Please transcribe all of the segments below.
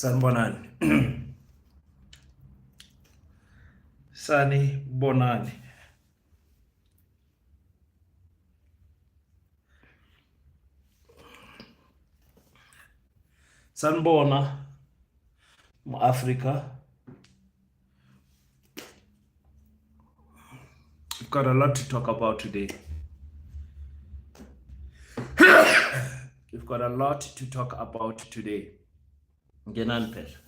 Sanibonani. Sanibonani. Sanibona, Africa. We've got a lot to talk about today. We've got a lot to talk about today. Ngenani phela.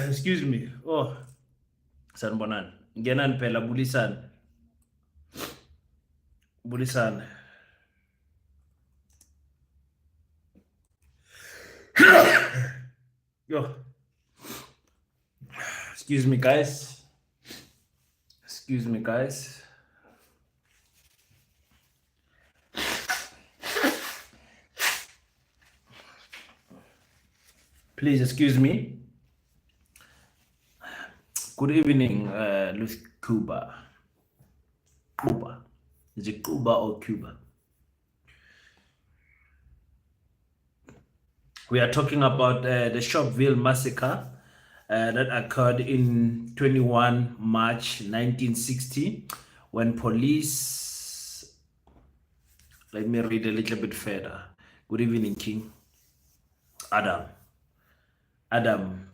Excuse me. Oh, sanibonani. Ngenani phela, bulisana. Yo. Excuse me, guys. Please excuse me. Good evening, Luth Cuba. Is it Cuba or Cuba? We are talking about the Shopville massacre that occurred in 21 March 1960 when police... Let me read a little bit further. Good evening, King. Adam,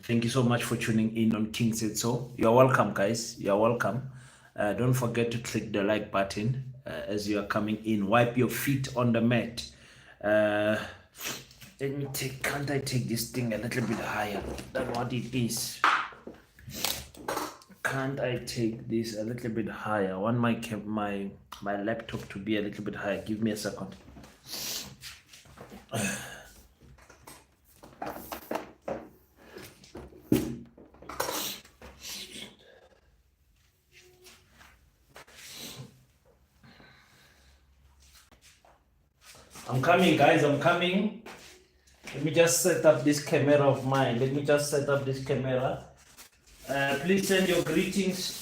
thank you so much for tuning in on King Said So. You're welcome, guys. You're welcome. Don't forget to click the like button as you are coming in. Wipe your feet on the mat. Can't I take this thing a little bit higher than what it is? Can't I take this a little bit higher? I want my laptop to be a little bit higher. Give me a second. I'm coming, guys. I'm coming. Let me just set up this camera of mine. Please send your greetings.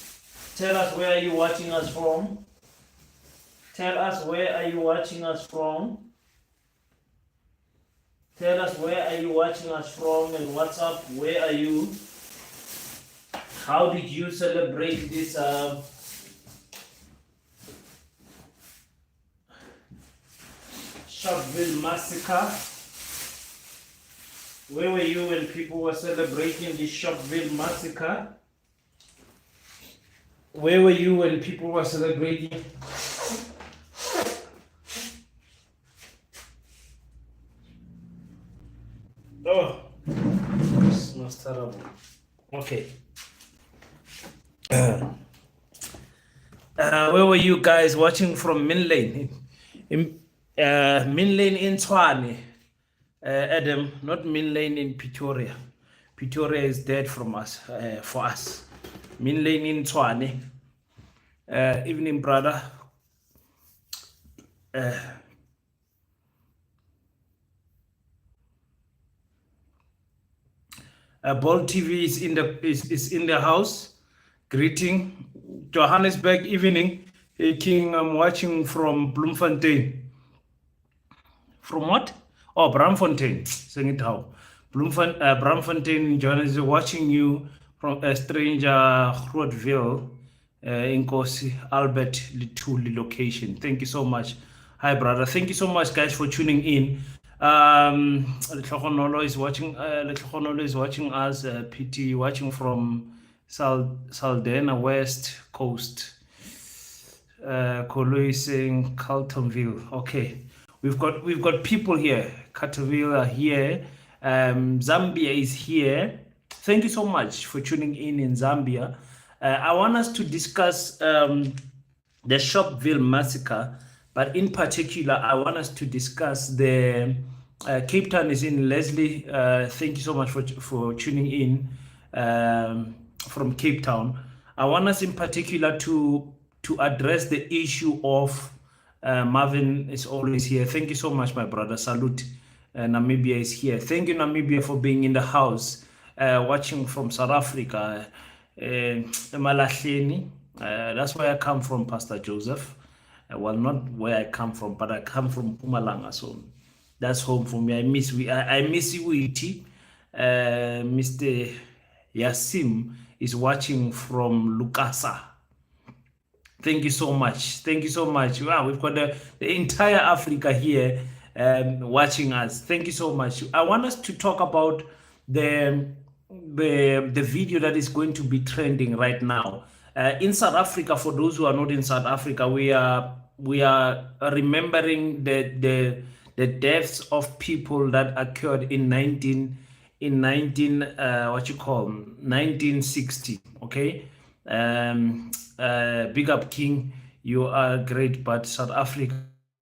Tell us where are you watching us from. Tell us where are you watching us from and what's up. Where are you? How did you celebrate this Shopville massacre? Where were you when people were celebrating the Shopville massacre? Where were you when people were celebrating? Oh, this smells terrible. Okay. Where were you guys watching from Min Lane? Min Lane in Tshwane. Adam, not Min Lane in Pretoria. Pretoria is dead from us, for us. Min Lane in Tshwane. Evening, brother. Bold TV is in the house. Greeting. Johannesburg evening. Hey, King, I'm watching from Bloemfontein. From what? Oh, Braamfontein. Sing it how. Braamfontein, Johannes is watching you from a stranger Grootville, Inkosi, Albert Lituli location. Thank you so much. Hi, brother. Thank you so much, guys, for tuning in. Letlogonolo is watching us. PT watching from Saldanha West Coast. Koloi saying Carltonville. Okay. We've got people here. Carterville are here. Zambia is here. Thank you so much for tuning in Zambia. I want us to discuss the Shopville massacre, but in particular, I want us to discuss the Cape Town is in. Leslie, thank you so much for tuning in from Cape Town. I want us in particular to address the issue of Marvin is always here. Thank you so much, my brother. Salute. Namibia is here. Thank you, Namibia, for being in the house, watching from South Africa. Malahleni. That's where I come from, Pastor Joseph. Well, not where I come from, but I come from Pumalanga, so that's home for me. I miss you, E.T. Mr. Yasim is watching from Lukasa. Thank you so much. Thank you so much. Wow, we've got the entire Africa here watching us. Thank you so much. I want us to talk about the the video that is going to be trending right now in South Africa. For those who are not in South Africa, we are remembering the deaths of people that occurred in 19 what you call 1960. Okay. Big up King, you are great, but South Africa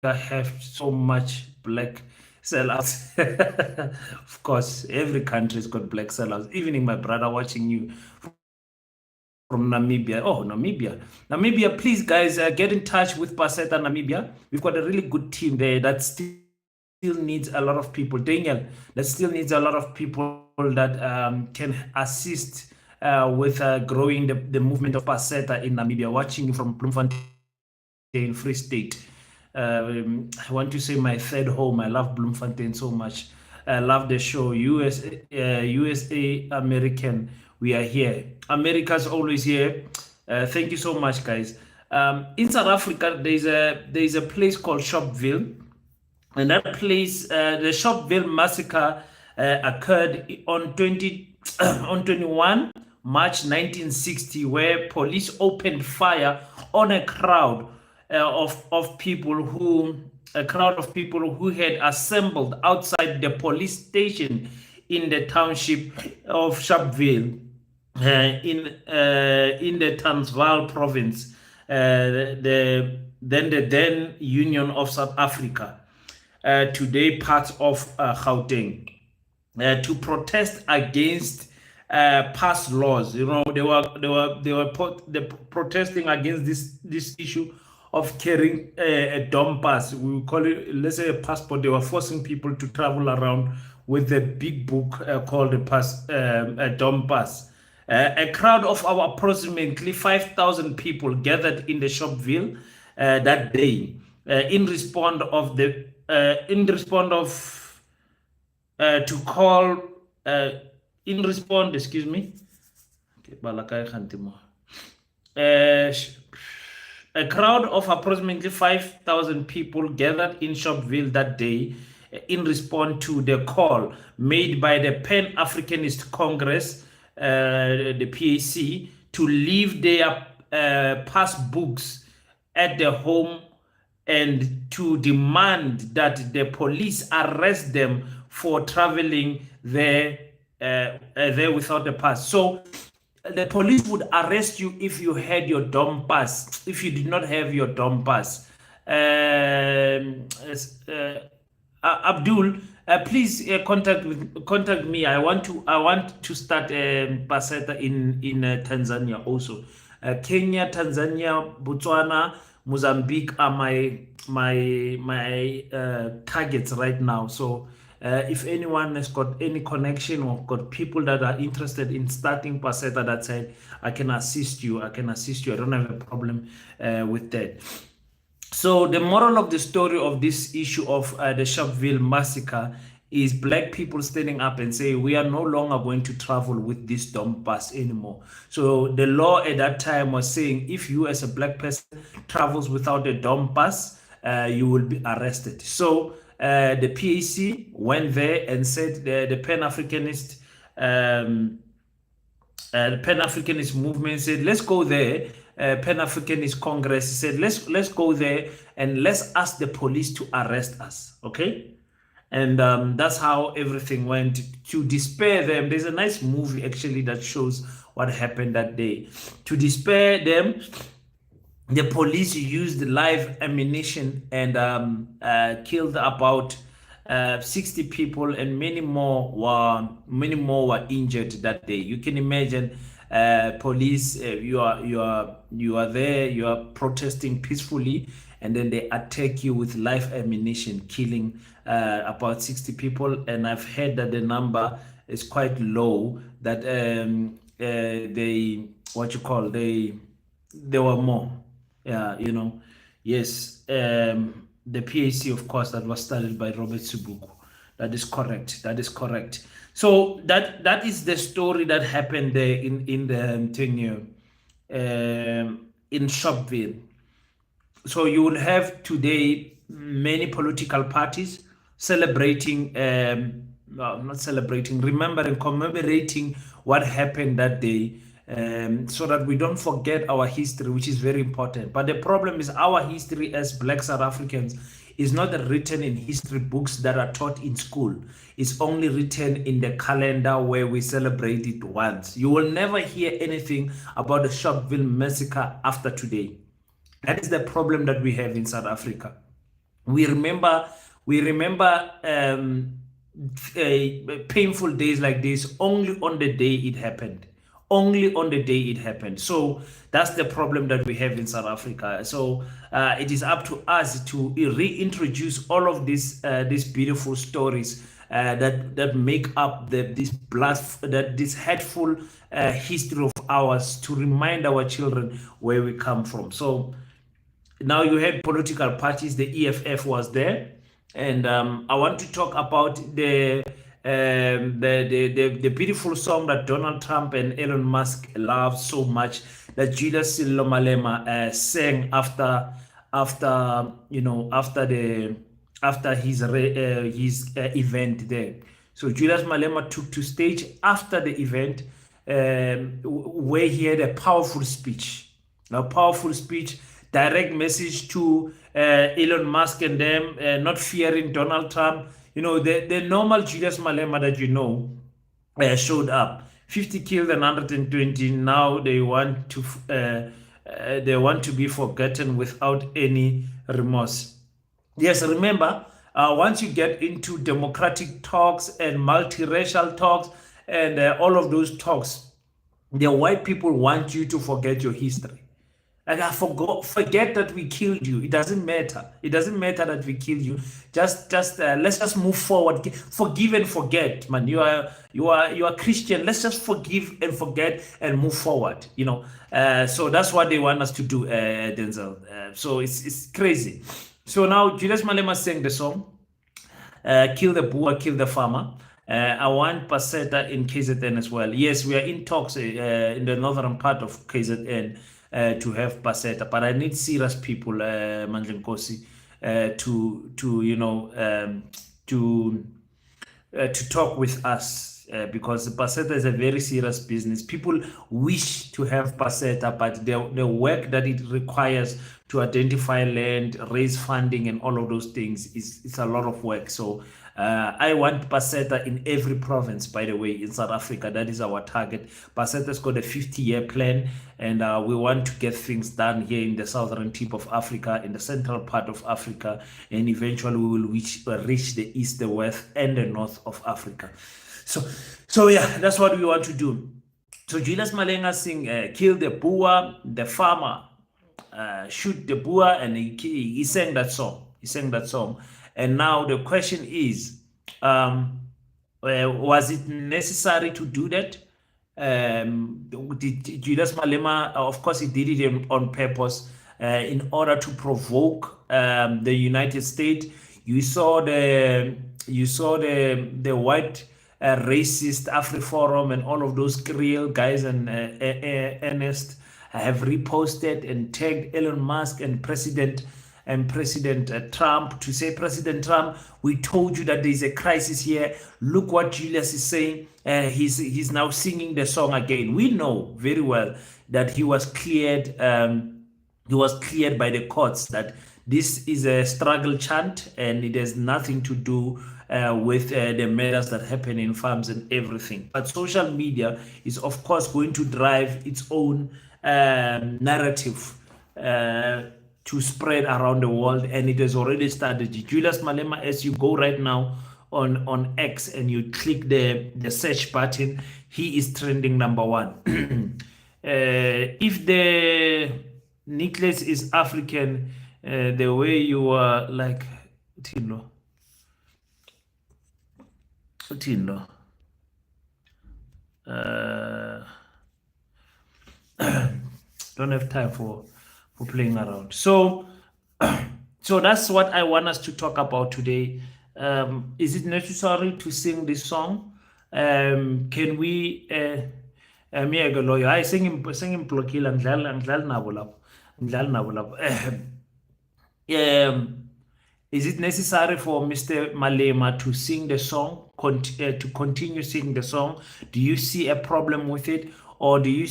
have so much black sellers. Of course, every country's got black sellers. Even my brother watching you from Namibia. Oh, Namibia, please guys, get in touch with Paseta Namibia. We've got a really good team there that still needs a lot of people. Daniel, that still needs a lot of people that can assist with growing the movement of Paseta in Namibia. Watching you from Bloemfontein, Free State. I want to say my third home. I love Bloemfontein so much. I love the show. USA American. We are here. America's always here. Thank you so much, guys. In South Africa, there's a place called Sharpeville, and that place, the Sharpeville massacre, occurred on 21 March 1960, where police opened fire on a crowd of people who had assembled outside the police station in the township of Sharpeville, in the Transvaal province, the then Union of South Africa, today part of Gauteng, to protest against past laws. You know, they were protesting against this issue of carrying a dom pass. We call it, let's say, a passport. They were forcing people to travel around with a big book called a dom pass. A crowd of approximately 5,000 people gathered in the Sharpeville that day in response to call in response, excuse me. A crowd of approximately 5,000 people gathered in Sharpeville that day in response to the call made by the Pan-Africanist Congress, the PAC, to leave their passbooks at the home and to demand that the police arrest them for traveling there without a pass. So the police would arrest you if you had your dom pass. If you did not have your dom pass, Abdul, please contact me. I want to start Paseta in Tanzania also. Kenya, Tanzania, Botswana, Mozambique are my targets right now. So if anyone has got any connection or got people that are interested in starting Paseta that side, I can assist you. I don't have a problem with that. So the moral of the story of this issue of the Sharpeville massacre is black people standing up and say, we are no longer going to travel with this dumb pass anymore. So the law at that time was saying, if you as a black person travels without a dumb pass, you will be arrested. So the PAC went there and said the Pan-Africanist movement said, let's go there. Pan-Africanist Congress said, let's go there and let's ask the police to arrest us. Okay. And that's how everything went. To despair them, there's a nice movie actually that shows what happened that day. To despair them, the police used live ammunition and killed about 60 people, and many more were injured that day. You can imagine, police, you are there, you are protesting peacefully, and then they attack you with live ammunition, killing about 60 people. And I've heard that the number is quite low, that there were more. Yeah, yes. The PAC, of course, that was started by Robert Subuku. That is correct. That is correct. So that is the story that happened there in the tenure in Shopville. So you will have today many political parties celebrating, no, not celebrating, remembering, commemorating what happened that day, so that we don't forget our history, which is very important. But the problem is our history as Black South Africans is not written in history books that are taught in school. It's only written in the calendar where we celebrate it once. You will never hear anything about the Shopville massacre after today. That is the problem that we have in South Africa. We remember, we remember painful days like this only on the day it happened. Only on the day it happened. So that's the problem that we have in South Africa. So it is up to us to reintroduce all of these beautiful stories that make up this hateful history of ours, to remind our children where we come from. So now you had political parties. The EFF was there, and I want to talk about the beautiful song that Donald Trump and Elon Musk love so much, that Julius Malema sang after after his event there. So Julius Malema took to stage after the event, where he had a powerful speech. A powerful speech, direct message to Elon Musk and them, not fearing Donald Trump. The normal Julius Malema that showed up. 50 killed and 120. Now they want to be forgotten without any remorse. Yes, remember, once you get into democratic talks and multiracial talks and all of those talks, the white people want you to forget your history. Like, forget that we killed you. It doesn't matter. It doesn't matter that we killed you. Just let's just move forward. Forgive and forget, man. You are Christian. Let's just forgive and forget and move forward. So that's what they want us to do, Denzel. So it's crazy. So now Julius Malema sang the song, kill the Boer, kill the farmer. I want Paseta in KZN as well. Yes, we are in talks in the northern part of KZN to have Paseta, but I need serious people, Mandla Nkosi, to talk with us, because Paseta is a very serious business. People wish to have Paseta, but the work that it requires to identify land, raise funding, and all of those things it's a lot of work. So I want Paseta in every province, by the way, in South Africa. That is our target. Paseta's got a 50-year plan, and we want to get things done here in the southern tip of Africa, in the central part of Africa, and eventually we will reach the east, the west, and the north of Africa. So yeah, that's what we want to do. So Julius Malenga sing, kill the Boer, the farmer, shoot the Boer, and he sang that song. He sang that song. And now the question is, was it necessary to do that? Did Julius Malema, of course, he did it on purpose, in order to provoke the United States. You saw the white racist AfriForum and all of those Creole guys and Ernest have reposted and tagged Elon Musk and President Trump, to say, President Trump, we told you that there is a crisis here. Look what Julius is saying. He's now singing the song again. We know very well that he was cleared. He was cleared by the courts that this is a struggle chant and it has nothing to do with the matters that happen in farms and everything. But social media is, of course, going to drive its own narrative to spread around the world, and it has already started. Julius Malema, as you go right now on X and you click the search button, he is trending #1. If the necklace is African, the way you are like Tilo. Don't have time for playing around. So so that's what I want us to talk about today. Is it necessary to sing this song? Can we miyeke loyo hayi sengimblokile angidlali nabo lapho angidlali nabo lapho is it necessary for Mr. Malema to sing the song, to continue singing the song? Do you see a problem with it? Or do you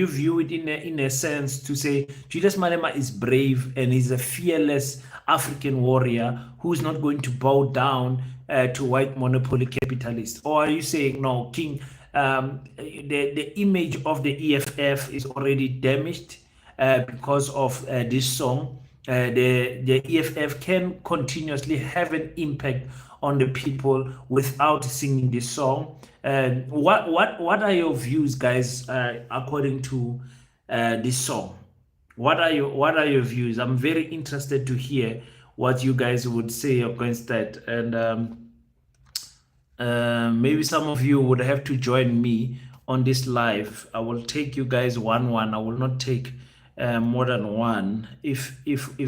view it in a sense to say Julius Malema is brave and he's a fearless African warrior who's not going to bow down to white monopoly capitalists? Or are you saying no, King, the image of the EFF is already damaged because of this song? The EFF can continuously have an impact on the people without singing this song. What are your views, guys, according to this song? What are your views? I'm very interested to hear what you guys would say against that, and maybe some of you would have to join me on this live. I will take you guys one. I will not take more than one. If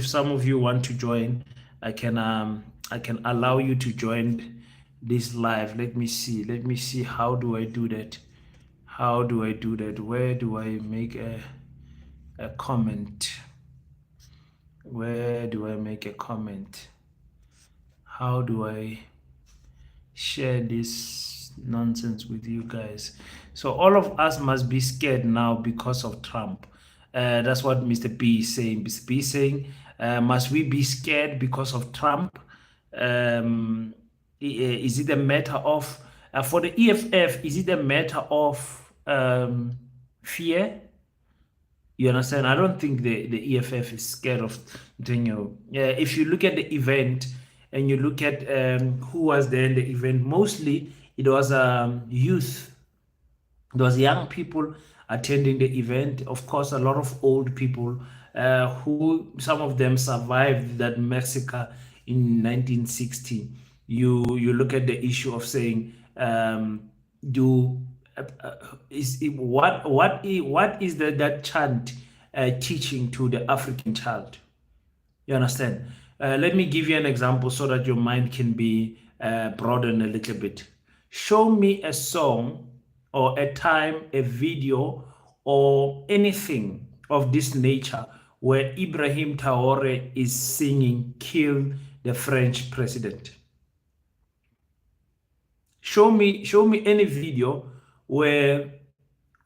some of you want to join, I can allow you to join this live. Let me see how do I do that. Where do I make a comment? Where do I make a comment? How do I share this nonsense with you guys? So all of us must be scared now because of Trump. That's what Mr. B is saying. Mr. B is saying, must we be scared because of Trump? Is it a matter of, for the EFF, is it a matter of fear? You understand? I don't think the EFF is scared of Daniel. If you look at the event and you look at who was there in the event, mostly it was youth. There was young people attending the event. Of course, a lot of old people who some of them survived that massacre in 1960. You look at the issue of saying, what is that chant teaching to the African child? You understand? Let me give you an example so that your mind can be broadened a little bit. Show me a song or a time, a video, or anything of this nature where Ibrahim Traore is singing "Kill the French President." Show me any video where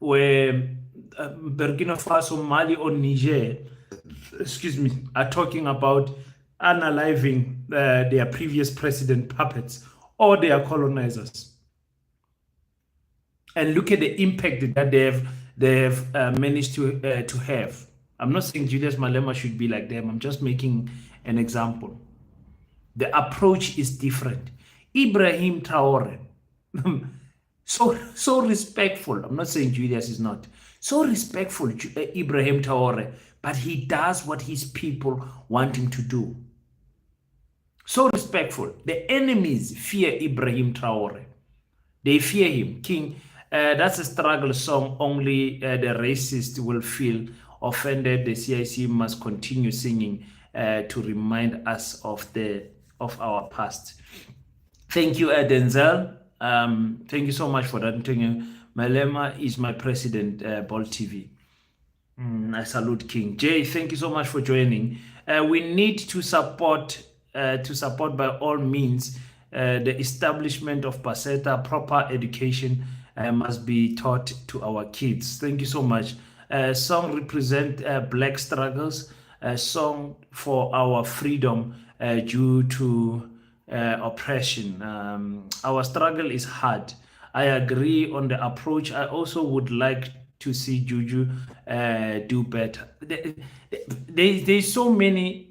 Burkina Faso, Mali, or Niger, are talking about unaliving their previous president puppets or their colonizers. And look at the impact that they have managed to have. I'm not saying Julius Malema should be like them. I'm just making an example. The approach is different. Ibrahim Traore, so respectful. I'm not saying Julius is not. So respectful, Ibrahim Traore, but he does what his people want him to do. So respectful. The enemies fear Ibrahim Traore. They fear him. King, that's a struggle song. Only the racist will feel offended. The CIC must continue singing to remind us of our past. Thank you, Denzel. Thank you so much for that. Malema is my president, Ball TV. I salute King. Jay, thank you so much for joining. We need to support by all means the establishment of Paseta. Proper education must be taught to our kids. Thank you so much. Song represent black struggles, a song for our freedom due to oppression. Our struggle is hard. I agree on the approach. I also would like to see Juju do better. There's so many.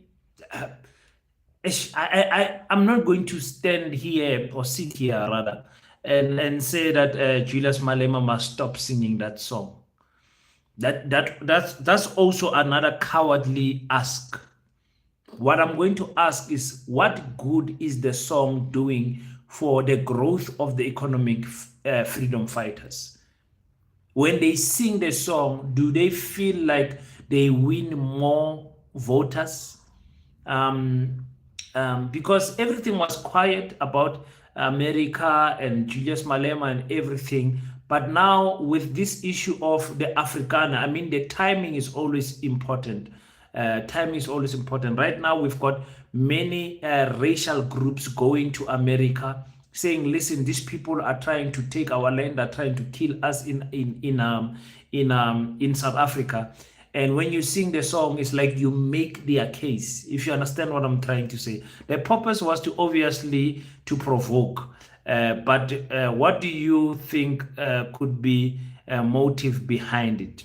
I'm not going to stand here or sit here rather and say that Julius Malema must stop singing that song. That's also another cowardly ask. What I'm going to ask is, what good is the song doing for the growth of the economic freedom fighters? when they sing the song, do they feel like they win more voters? um, because everything was quiet about America and Julius Malema and everything. But now with this issue of the Afrikaner, I mean, the timing is always important. Timing is always important. Right now, we've got many racial groups going to America saying, "Listen, these people are trying to take our land, are trying to kill us in South Africa." And when you sing the song, it's like you make their case. If you understand what I'm trying to say, the purpose was to obviously to provoke. But what do you think could be a motive behind it?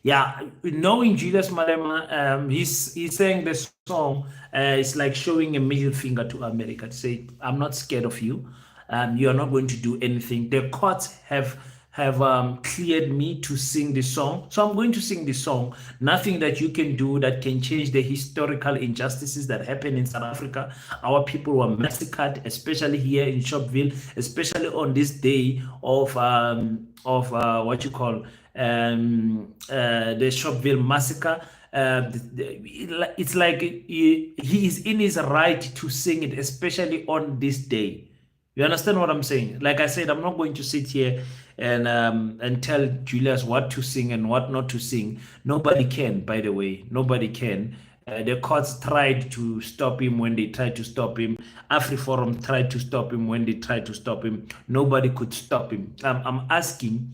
Yeah, knowing Julius Malema, he's saying the song is like showing a middle finger to America to say, "I'm not scared of you. You are not going to do anything." The courts have cleared me to sing this song, so I'm going to sing this song. Nothing that you can do that can change the historical injustices that happen in South Africa. Our people were massacred, especially here in Sharpeville, especially on this day of what you call the Sharpeville massacre. It's like he is in his right to sing it, especially on this day. You understand what I'm saying? Like I said, I'm not going to sit here and tell Julius what to sing and what not to sing. Nobody can, by the way. Nobody can. The courts tried to stop him when they tried to stop him. AfriForum tried to stop him when they tried to stop him. Nobody could stop him. I'm asking,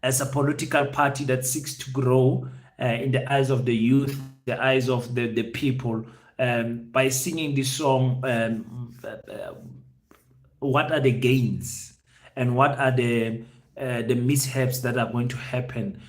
as a political party that seeks to grow in the eyes of the youth, the eyes of the people, by singing this song, what are the gains and what are the mishaps that are going to happen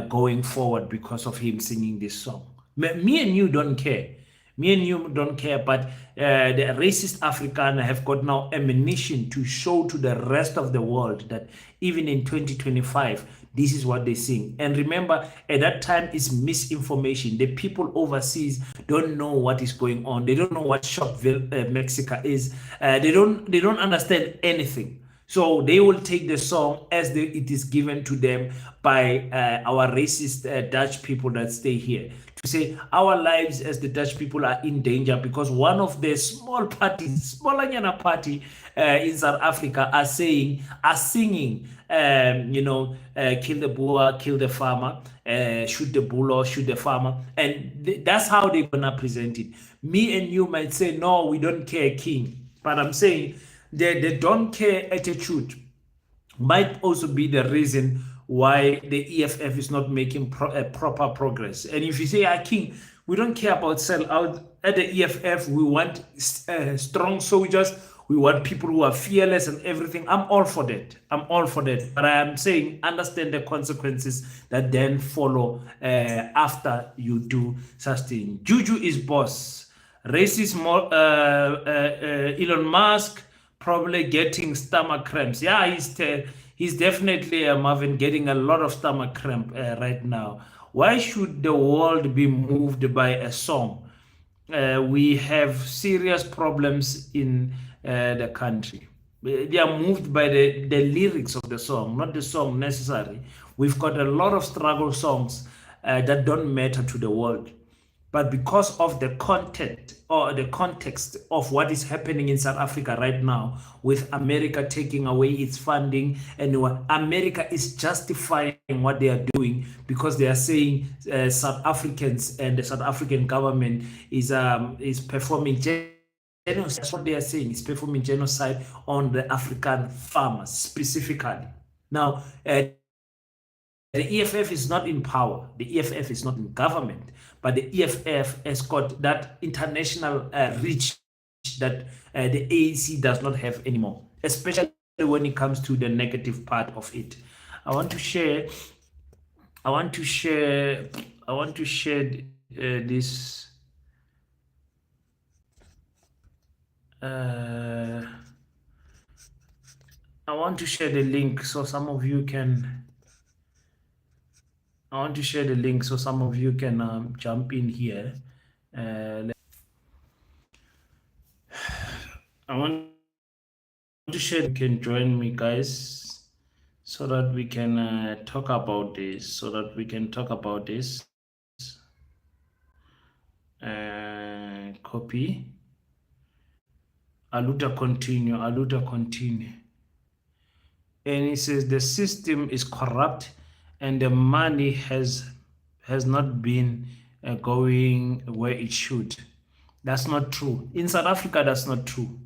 going forward because of him singing this song? Me and you don't care. Me and you don't care, but the racist Afrikaner have got now ammunition to show to the rest of the world that even in 2025, this is what they sing. And remember, at that time, it's misinformation. The people overseas don't know what is going on. They don't know what Sharpeville, Mexico is. They don't understand anything. So they will take the song as it is given to them by our racist Dutch people that stay here to say our lives as the Dutch people are in danger because one of the small parties, smaller party in South Africa are singing, kill the boer, kill the farmer, shoot the bull or shoot the farmer, and that's how they're gonna present it. Me and you might say, no, we don't care, King, but I'm saying the don't care attitude might also be the reason why the EFF is not making proper progress. And if you say, King, we don't care about sell out at the EFF, we want strong soldiers, we want people who are fearless and everything. I'm all for that. I'm all for that. But I am saying, understand the consequences that then follow after you do such thing. Juju is boss. Racist Elon Musk probably getting stomach cramps. Yeah, he's definitely Marvin getting a lot of stomach cramp right now. Why should the world be moved by a song? We have serious problems in the country. They are moved by the lyrics of the song, not the song necessarily. We've got a lot of struggle songs that don't matter to the world. But because of the content or the context of what is happening in South Africa right now, with America taking away its funding, and America is justifying what they are doing because they are saying South Africans and the South African government is performing genocide. That's what they are saying. It's performing genocide on the African farmers specifically. Now, the EFF is not in power. The EFF is not in government, but the EFF has got that international reach that the ANC does not have anymore, especially when it comes to the negative part of it. I want to share. I want to share. I want to share this. I want to share the link so some of you can. I want to share the link so some of you can jump in here. I want to share. You can join me, guys. so that we can talk about this. Copy. Aluta continue. And he says the system is corrupt and the money has not been going where it should. That's not true. In South Africa, that's not true.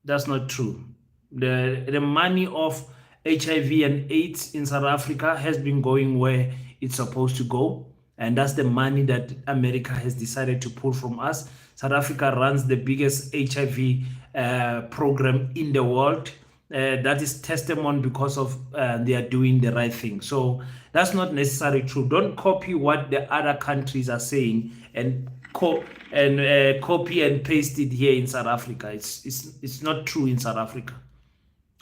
That's not true. The money of HIV and AIDS in South Africa has been going where it's supposed to go. And that's the money that America has decided to pull from us. South Africa runs the biggest HIV program in the world. That is testimony because of they are doing the right thing. So that's not necessarily true. Don't copy what the other countries are saying and copy and paste it here in South Africa. It's not true in South Africa.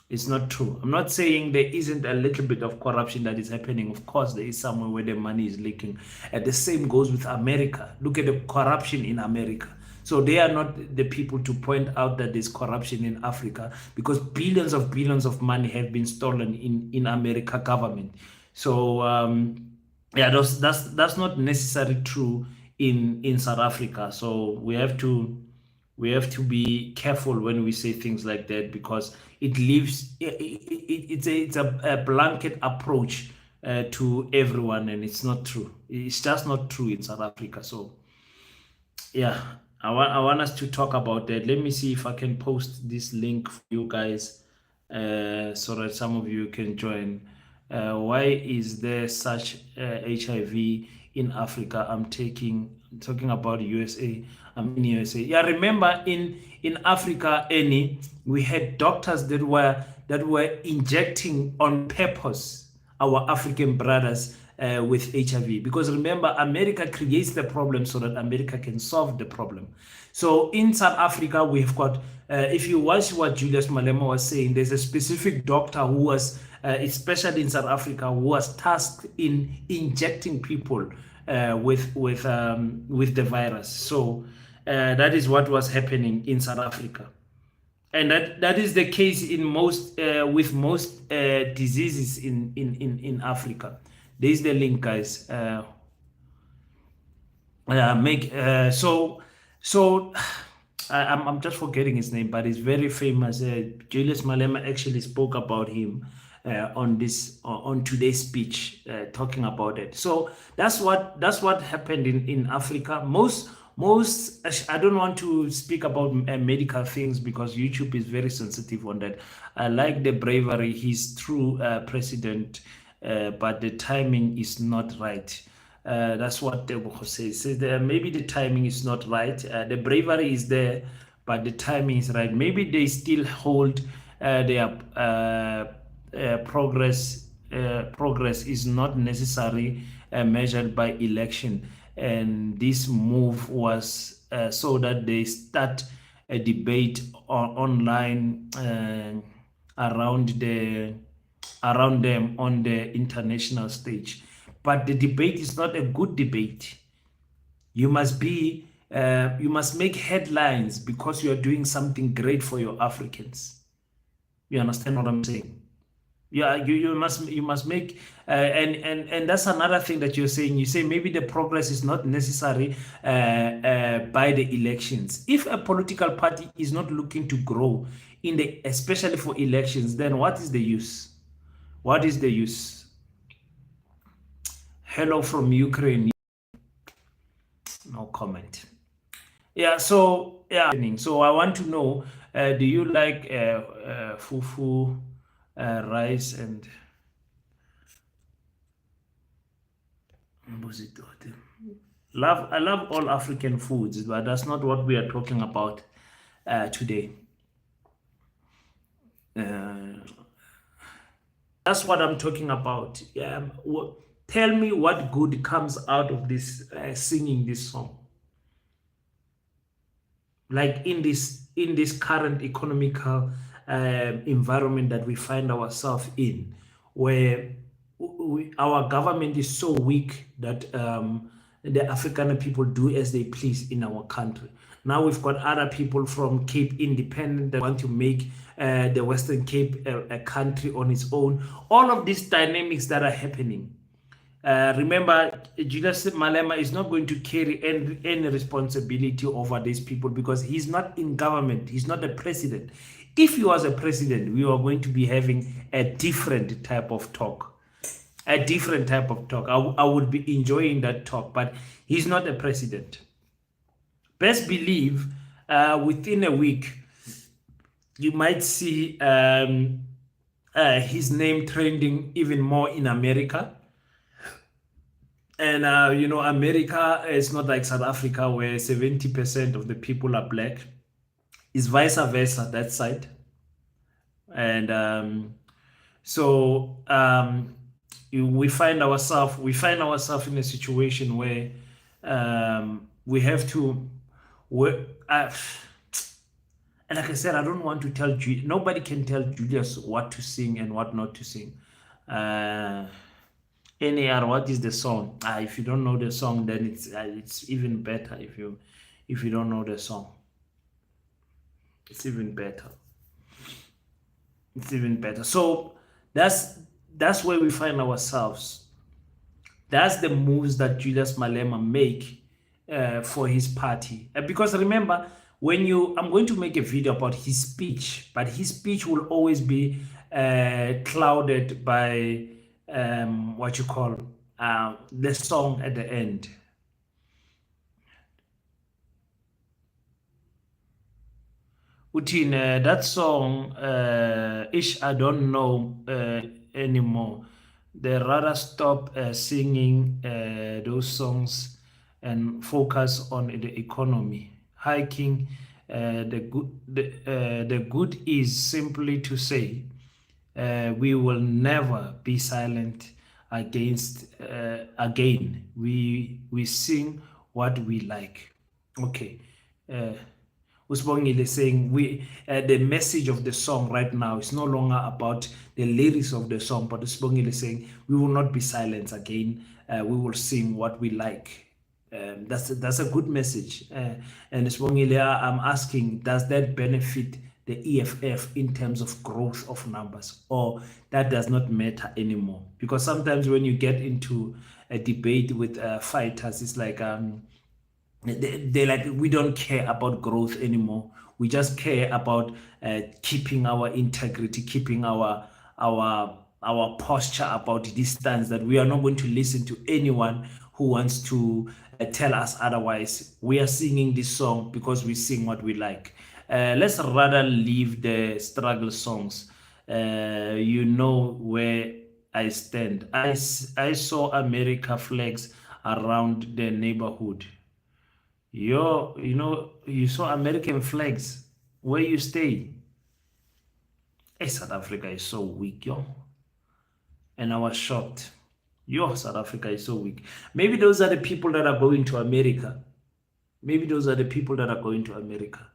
It's not true. I'm not saying there isn't a little bit of corruption that is happening. Of course, there is somewhere where the money is leaking. And the same goes with America. Look at the corruption in America. So they are not the people to point out that there's corruption in Africa because billions of money have been stolen in America government. So yeah, that's not necessarily true in South Africa. So we have to be careful when we say things like that because it's a blanket approach to everyone, and it's not true. It's just not true in South Africa. So yeah, I want us to talk about that. Let me see if I can post this link for you guys so that some of you can join. Why is there such HIV in Africa? I'm talking about USA. I'm in USA. Yeah, remember in Africa, Annie, we had doctors that were injecting on purpose our African brothers with HIV. Because remember, America creates the problem so that America can solve the problem. So in South Africa, we've got, if you watch what Julius Malema was saying, there's a specific doctor who was, especially in South Africa, who was tasked in injecting people with the virus. So that is what was happening in South Africa. And that is the case in most with most diseases in Africa. There's the link, guys. I'm just forgetting his name, but he's very famous. Julius Malema actually spoke about him on today's speech, talking about it. So that's what happened in Africa. Most I don't want to speak about medical things because YouTube is very sensitive on that. I like the bravery. He's true president, but the timing is not right. That's what Debunking says. That maybe the timing is not right. The bravery is there, but the timing is right. Maybe they still hold their progress. Progress is not necessarily measured by election, and this move was so that they start a debate online around them on the international stage. But the debate is not a good debate. You must make headlines because you are doing something great for your Africans. You understand what I'm saying? Yeah, you must make and that's another thing that you're saying. You say maybe the progress is not necessary by the elections. If a political party is not looking to grow especially for elections, then what is the use? What is the use? Hello from Ukraine. No comment. Yeah, so yeah. So I want to know, do you like fufu, rice, and love? I love all African foods, but that's not what we are talking about today. That's what I'm talking about. Tell me what good comes out of this singing this song. Like in this current economical environment that we find ourselves in, where our government is so weak that the African people do as they please in our country. Now we've got other people from Cape Independent that want to make the Western Cape a country on its own. All of these dynamics that are happening. Remember, Julius Malema is not going to carry any responsibility over these people because he's not in government. He's not the president. If he was a president, we are going to be having a different type of talk. A different type of talk. I would be enjoying that talk, but he's not a president. Best believe within a week, you might see his name trending even more in America. And, America is not like South Africa where 70% of the people are black. It's vice versa, that side. And we find ourselves in a situation where we have to work. And like I said, I don't want to tell nobody can tell Julius what to sing and what not to sing. NAR, what is the song? If you don't know the song, then it's even better. If you don't know the song, it's even better. It's even better. So that's where we find ourselves. That's the moves that Julius Malema make for his party. Because remember, I'm going to make a video about his speech, but his speech will always be clouded by what you call the song at the end. Utin, that song, I don't know anymore. They rather stop singing those songs and focus on the economy. Hiking, the good is simply to say, we will never be silent against again. We sing what we like. Okay. Usbongile saying the message of the song right now is no longer about the lyrics of the song, but Usbongile saying we will not be silent again. We will sing what we like. That's a good message. And Usbongile, I'm asking, does that benefit the EFF in terms of growth of numbers, or that does not matter anymore? Because sometimes when you get into a debate with fighters, it's like they're like, we don't care about growth anymore. We just care about keeping our integrity, keeping our posture about this stance, that we are not going to listen to anyone who wants to tell us otherwise. We are singing this song because we sing what we like. Let's rather leave the struggle songs. You know where I stand. I saw America flags around the neighborhood. You saw American flags where you stay. Hey, South Africa is so weak, yo. And I was shocked. South Africa is so weak. Maybe those are the people that are going to America. Maybe those are the people that are going to America.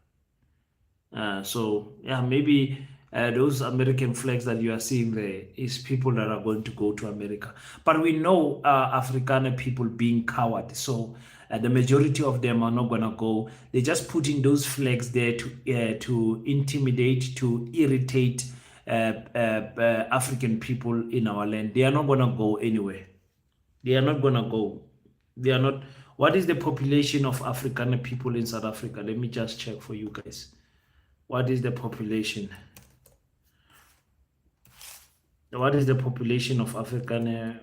Maybe those American flags that you are seeing there is people that are going to go to America. But we know Afrikaner people being coward. So the majority of them are not going to go. They're just putting those flags there to intimidate, to irritate African people in our land. They are not going to go anywhere. They are not going to go. They are not. What is the population of Afrikaner people in South Africa? Let me just check for you guys. What is the population? What is the population of Afrikaner?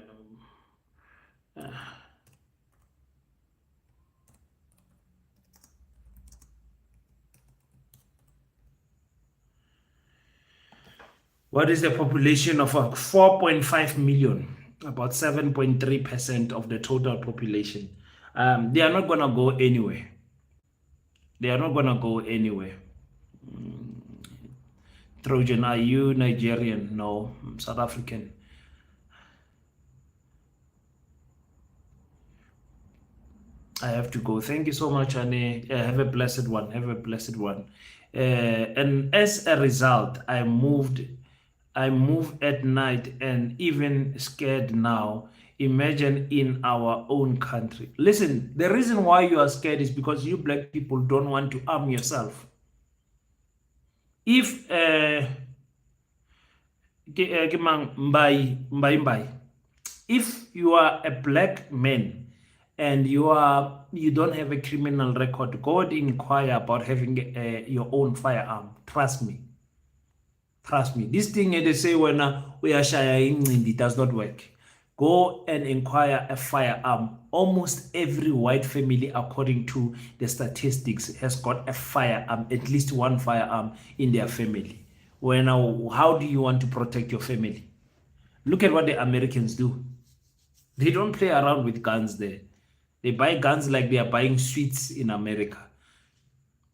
What is the population of 4.5 million? About 7.3% of the total population. They are not going to go anywhere. They are not going to go anywhere. Trojan, are you Nigerian? No, I'm South African. I have to go. Thank you so much, Annie. Have a blessed one. Have a blessed one. And as a result, I move at night and even scared now. Imagine in our own country. Listen, the reason why you are scared is because you black people don't want to arm yourself. If if you are a black man and you don't have a criminal record, go and inquire about having your own firearm. Trust me. This thing they say when we are shy, it does not work. Go and inquire a firearm. Almost every white family, according to the statistics, has got a firearm, at least one firearm in their family. How do you want to protect your family? Look at what the Americans do. They don't play around with guns there. They buy guns like they are buying sweets in America.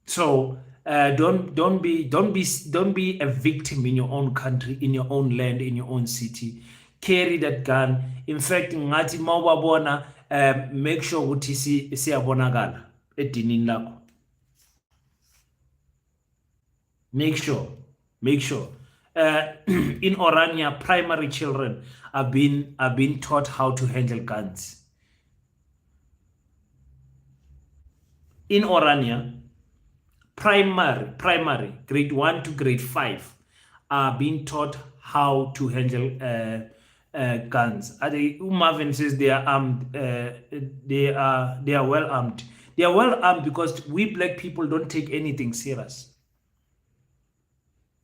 So don't be a victim in your own country, in your own land, in your own city. Carry that gun. In fact, ngathi mawabona make sure ukuthi siyabonakala edinini lakho. Make sure. In Orania, primary children are being taught how to handle guns. In Orania, primary, grade 1 to grade 5 are being taught how to handle guns. Marvin says they are armed. They are well armed. They are well armed because we black people don't take anything serious.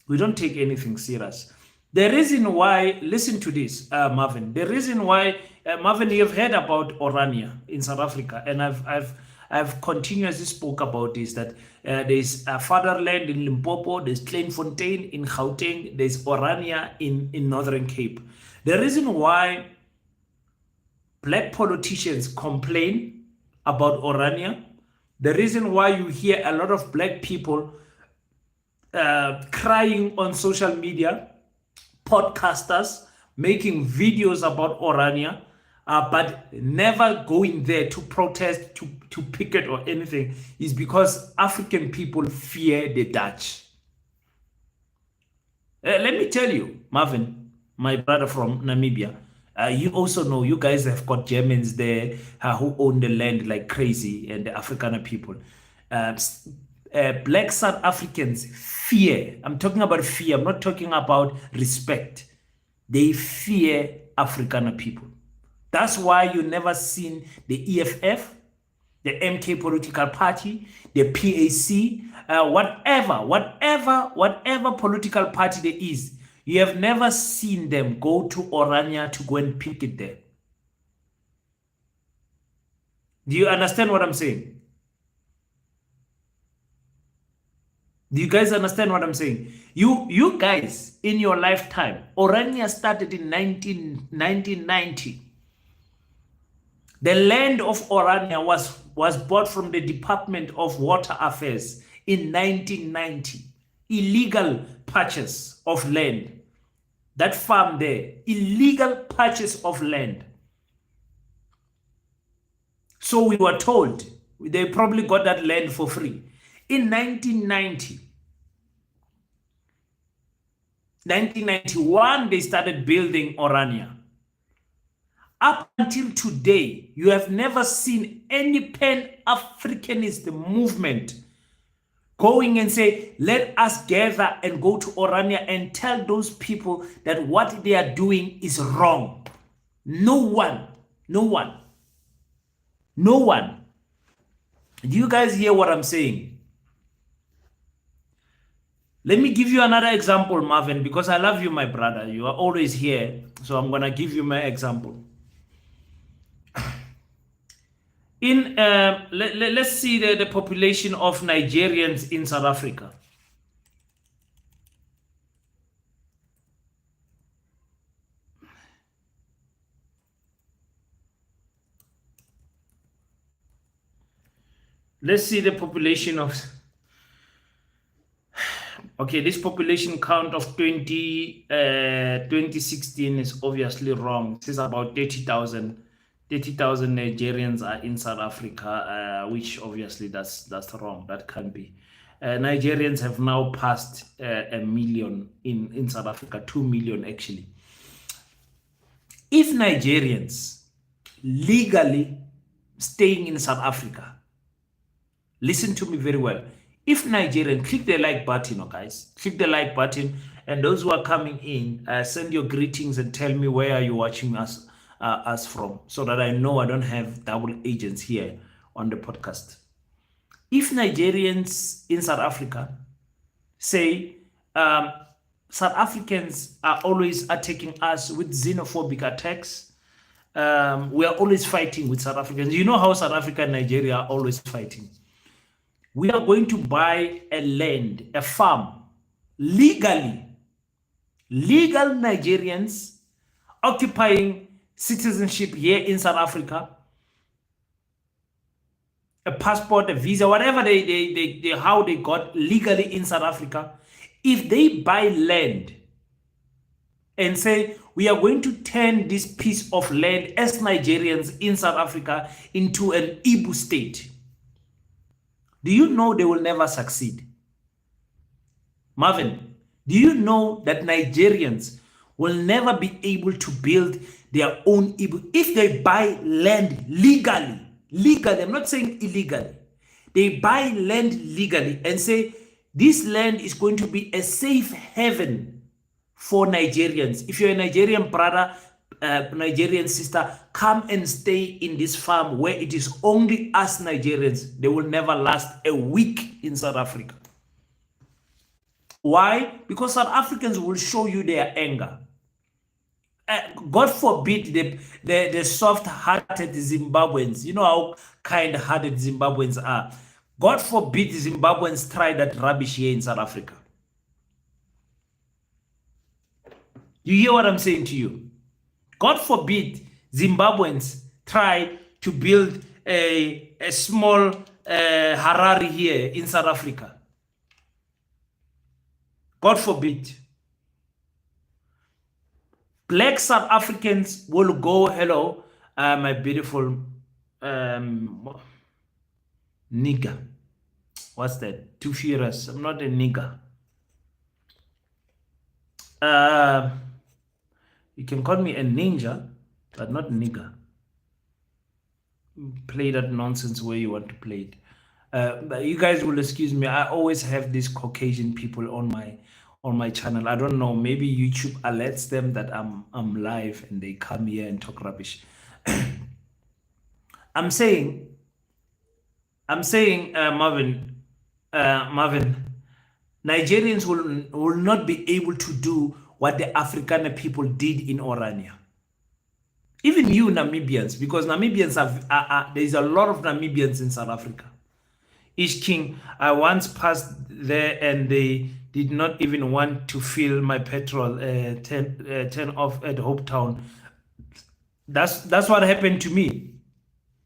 We don't take anything serious. The reason why, listen to this, Marvin. The reason why, Marvin, you've heard about Orania in South Africa, and I've continuously spoke about this, that there's a fatherland in Limpopo, there's Kleinfontein in Gauteng, there's Orania in Northern Cape. The reason why black politicians complain about Orania, the reason why you hear a lot of black people crying on social media, podcasters making videos about Orania, but never going there to protest, to picket or anything, is because African people fear the Dutch. Let me tell you, Marvin, my brother from Namibia, you also know, you guys have got Germans there who own the land like crazy, and the Afrikaner people. Black South Africans fear. I'm talking about fear. I'm not talking about respect. They fear Afrikaner people. That's why you never seen the EFF, the MK political party, the PAC, whatever political party there is. You have never seen them go to Orania to go and picket there. Do you understand what I'm saying? Do you guys understand what I'm saying? You guys, in your lifetime, Orania started in 1990. The land of Orania was bought from the Department of Water Affairs in 1990. Illegal purchase of land. That farm there, illegal purchase of land. So we were told they probably got that land for free. In 1991, they started building Orania. Up until today, you have never seen any Pan-Africanist movement going and say, let us gather and go to Orania and tell those people that what they are doing is wrong. No one. Do you guys hear what I'm saying? Let me give you another example, Marvin, because I love you, my brother. You are always here, so I'm going to give you my example. Let's see the population of Nigerians in South Africa. Let's see the population of... Okay, this population count of 2016 is obviously wrong. It is about 30,000 Nigerians are in South Africa, which obviously that's wrong. That can't be. Nigerians have now passed 1 million in South Africa, 2 million actually. If Nigerians legally staying in South Africa. Listen to me very well. If Nigerian, click the like button, guys. Click the like button. And those who are coming in, send your greetings and tell me where are you watching us from, so that I know I don't have double agents here on the podcast. If Nigerians in South Africa say South Africans are always attacking us with xenophobic attacks, we are always fighting with South Africans. You know how South Africa and Nigeria are always fighting. We are going to buy a land, a farm, legally. Legal Nigerians occupying citizenship here in South Africa, a passport, a visa, whatever how they got legally in South Africa. If they buy land and say, we are going to turn this piece of land as Nigerians in South Africa into an Igbo state, do you know they will never succeed? Marvin, do you know that Nigerians will never be able to build their own Igbo if they buy land legally? Legally, I'm not saying illegally. They buy land legally and say, this land is going to be a safe haven for Nigerians. If you're a Nigerian brother, Nigerian sister, come and stay in this farm where it is only us Nigerians. They will never last a week in South Africa. Why? Because South Africans will show you their anger. God forbid the soft-hearted Zimbabweans. You know how kind-hearted Zimbabweans are. God forbid Zimbabweans try that rubbish here in South Africa. You hear what I'm saying to you? God forbid Zimbabweans try to build a small Harare here in South Africa. God forbid. Black South Africans will go, hello, my beautiful nigger. What's that? Too furious. I'm not a nigger. You can call me a ninja, but not nigger. Play that nonsense where you want to play it. But you guys will excuse me. I always have these Caucasian people on my channel. I don't know. Maybe YouTube alerts them that I'm live and they come here and talk rubbish. I'm saying, Marvin, Nigerians will not be able to do what the Afrikaner people did in Orania. Even you Namibians, because Namibians there's a lot of Namibians in South Africa. Ish King, I once passed there and they did not even want to fill my petrol, turn off at Hope Town. That's what happened to me.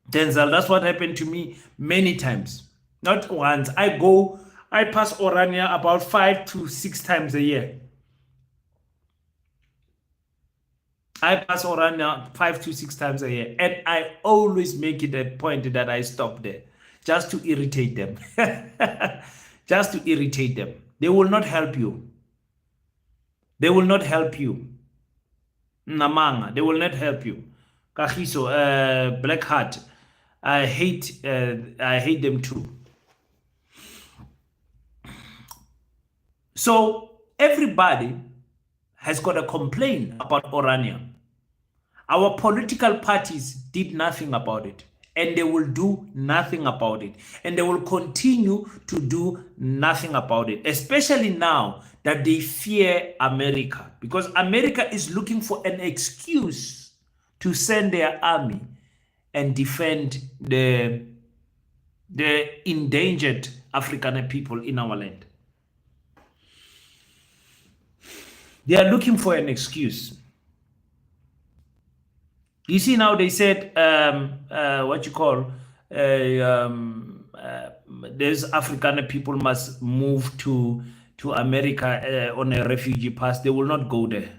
Denzel, that's what happened to me many times. Not once. I pass Orania about 5 to 6 times a year. I pass Orania 5 to 6 times a year. And I always make it a point that I stop there. Just to irritate them. Just to irritate them. They will not help you. They will not help you. Namanga, they will not help you. Kahiso, Blackheart, I hate them too. So everybody has got a complaint about Orania. Our political parties did nothing about it. And they will do nothing about it. And they will continue to do nothing about it. Especially now that they fear America. Because America is looking for an excuse to send their army and defend the endangered African people in our land. They are looking for an excuse. You see now they said there's African people must move to America on a refugee pass. They will not go there.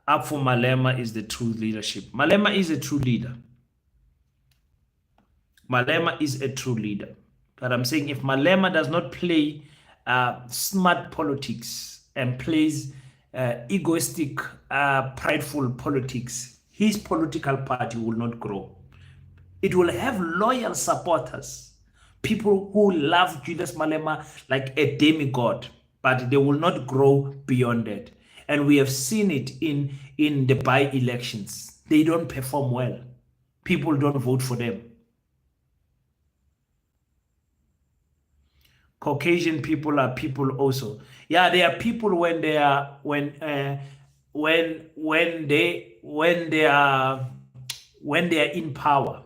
Up for Malema is the true leadership. Malema is a true leader. Malema is a true leader. But I'm saying if Malema does not play smart politics and plays egoistic, prideful politics, his political party will not grow. It will have loyal supporters, people who love Julius Malema like a demigod, but they will not grow beyond that. And we have seen it in the by-elections. They don't perform well. People don't vote for them. Caucasian people are people also. Yeah, they are people when they are when they are in power.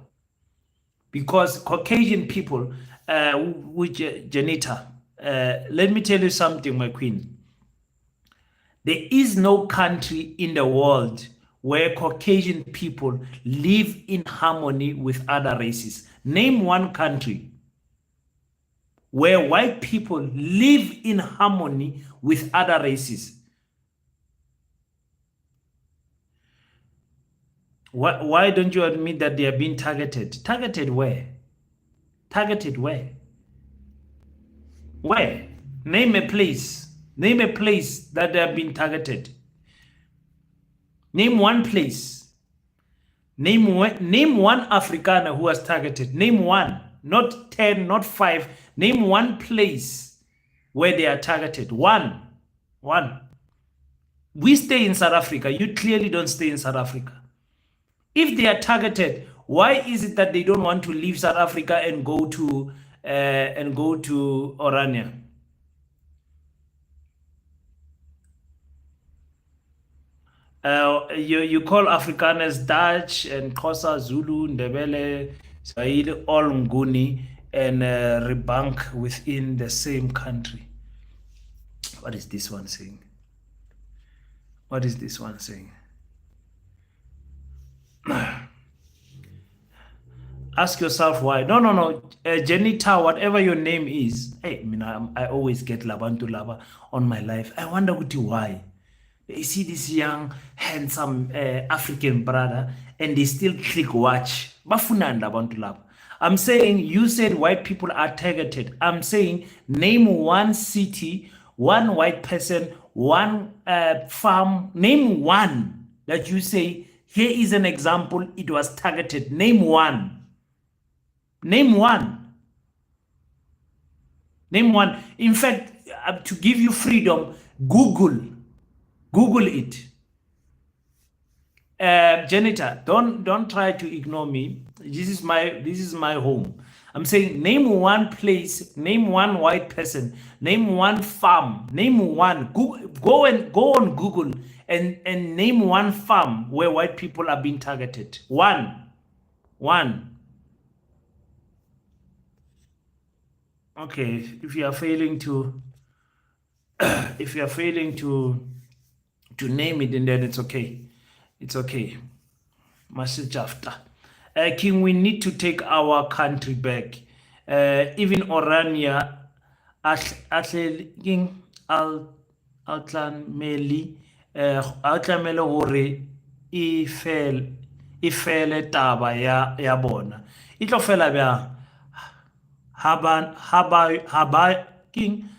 Because Caucasian people, which Janita, let me tell you something, my queen. There is no country in the world where Caucasian people live in harmony with other races. Name one country where white people live in harmony with other races. Why don't you admit that they are being targeted? Targeted where? Targeted where? Where? Name a place. Name a place that they have been targeted. Name one place. Name one Afrikaner who was targeted. Name one. Not 10, not 5. Name one place where they are targeted. One. We stay in South Africa. You clearly don't stay in South Africa. If they are targeted, why is it that they don't want to leave South Africa and go to Orania? You call Afrikaners Dutch and Xhosa, Zulu, Ndebele, Swahili, all Nguni, and Rebunk within the same country. What is this one saying? What is this one saying? Ask yourself why. No. Janita, whatever your name is. Hey, I always get Labantu Laba on my life. I wonder why. You see this young, handsome African brother, and they still click watch. Bafunanda Bantu Laba. I'm saying, you said white people are targeted. I'm saying, name one city, one white person, one farm. Name one that you say, here is an example, it was targeted. Name one. Name one. Name one. In fact, to give you freedom, Google it. Janita, don't try to ignore me. This is my home. I'm saying, name one place, name one white person, name one farm, name one. Go on Google and name one farm where white people are being targeted. One. Okay, if you are failing to name it, and then it's okay. It's okay. Message after. King, we need to take our country back. Even Orania, King Altlameli, Altlamelo hore ifele taba ya bona. Itlo fela bya King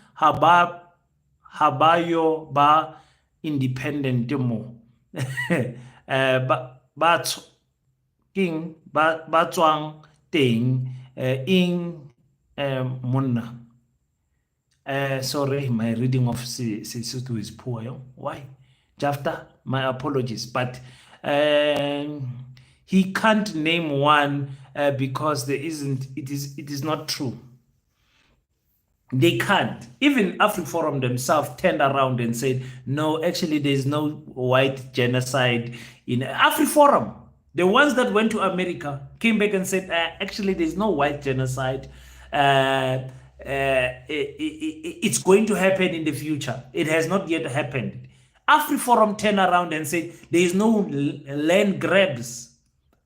habayo ba independent mo. King ba tswang teng in monna. Sorry, my reading of Sesotho is poor. Why? Jafta, my apologies, but he can't name one because there isn't. It is not true. They can't. Even AfriForum themselves turned around and said, no, actually, there's no white genocide in AfriForum. The ones that went to America came back and said, actually, there's no white genocide. It's going to happen in the future. It has not yet happened. AfriForum turned around and said, there is no land grabs.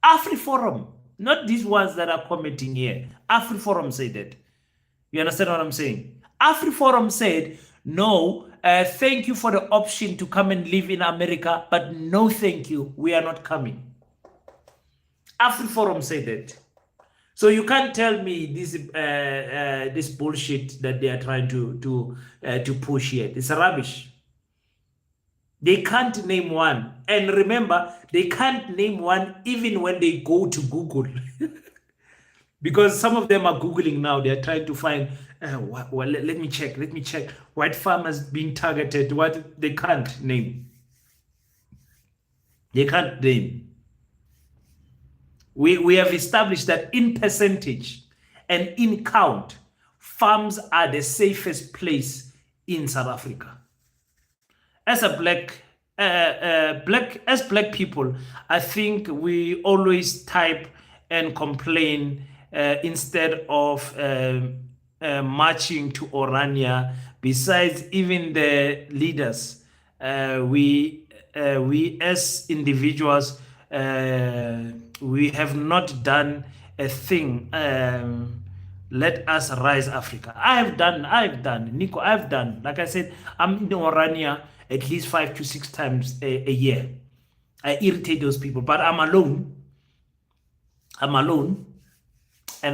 AfriForum, not these ones that are commenting here. AfriForum said that. You understand what I'm saying? AfriForum said, no, thank you for the option to come and live in America, but no thank you, we are not coming. AfriForum said that. So you can't tell me this bullshit that they are trying to push here. It's rubbish. They can't name one. And remember, they can't name one even when they go to Google. because some of them are Googling now. They're trying to find, let me check, white farmers being targeted. What they can't name. They can't name. We have established that in percentage and in count, farms are the safest place in South Africa. As a black people, I think we always type and complain instead of marching to Orania. Besides, even the leaders, we as individuals, we have not done a thing. Let us rise Africa. I've done, Nico, I've done. Like I said, I'm in Orania at least 5 to 6 times a year. I irritate those people, but I'm alone. And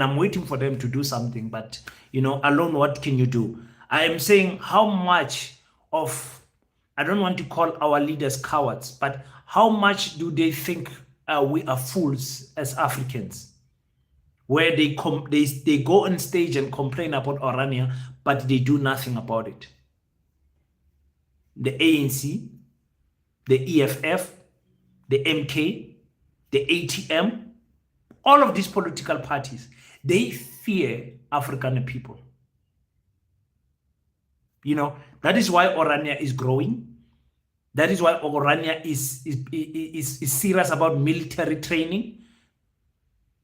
I'm waiting for them to do something. But, alone, what can you do? I am saying how much of, I don't want to call our leaders cowards, but how much do they think we are fools as Africans? Where they go on stage and complain about Orania, but they do nothing about it. The ANC, the EFF, the MK, the ATM, all of these political parties, they fear African people. That is why Orania is growing. That is why Orania is serious about military training,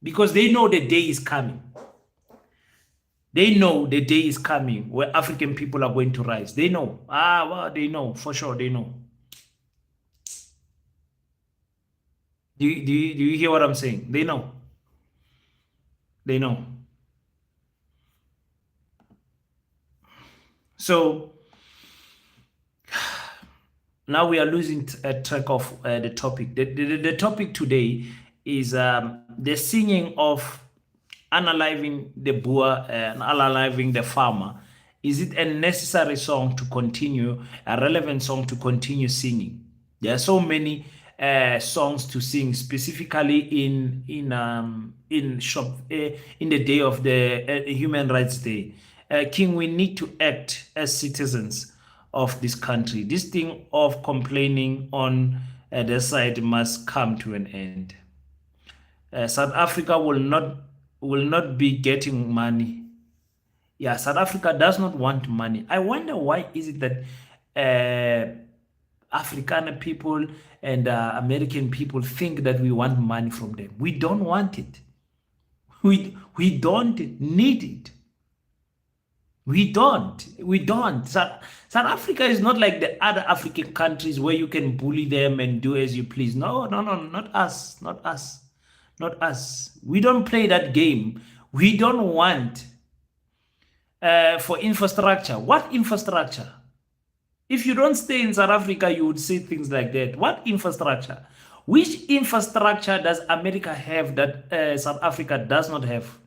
because they know the day is coming. They know the day is coming where African people are going to rise. They know. They know. For sure, they know. Do you hear what I'm saying? They know. They know. So now we are losing track of the topic. The topic today is the singing of unaliving the Boer and unaliving the farmer. Is it a necessary song to continue, a relevant song to continue singing? There are so many songs to sing, specifically in the day of the Human Rights Day. King, we need to act as citizens of this country. This thing of complaining on the side must come to an end. South Africa will not be getting money. Yeah, South Africa does not want money. I wonder why is it that African people and American people think that we want money from them. We don't want it. We don't need it. We don't. South Africa is not like the other African countries where you can bully them and do as you please. No, not us. We don't play that game. We don't want for infrastructure. What infrastructure? If you don't stay in South Africa, you would say things like that. What infrastructure? Which infrastructure does America have that South Africa does not have?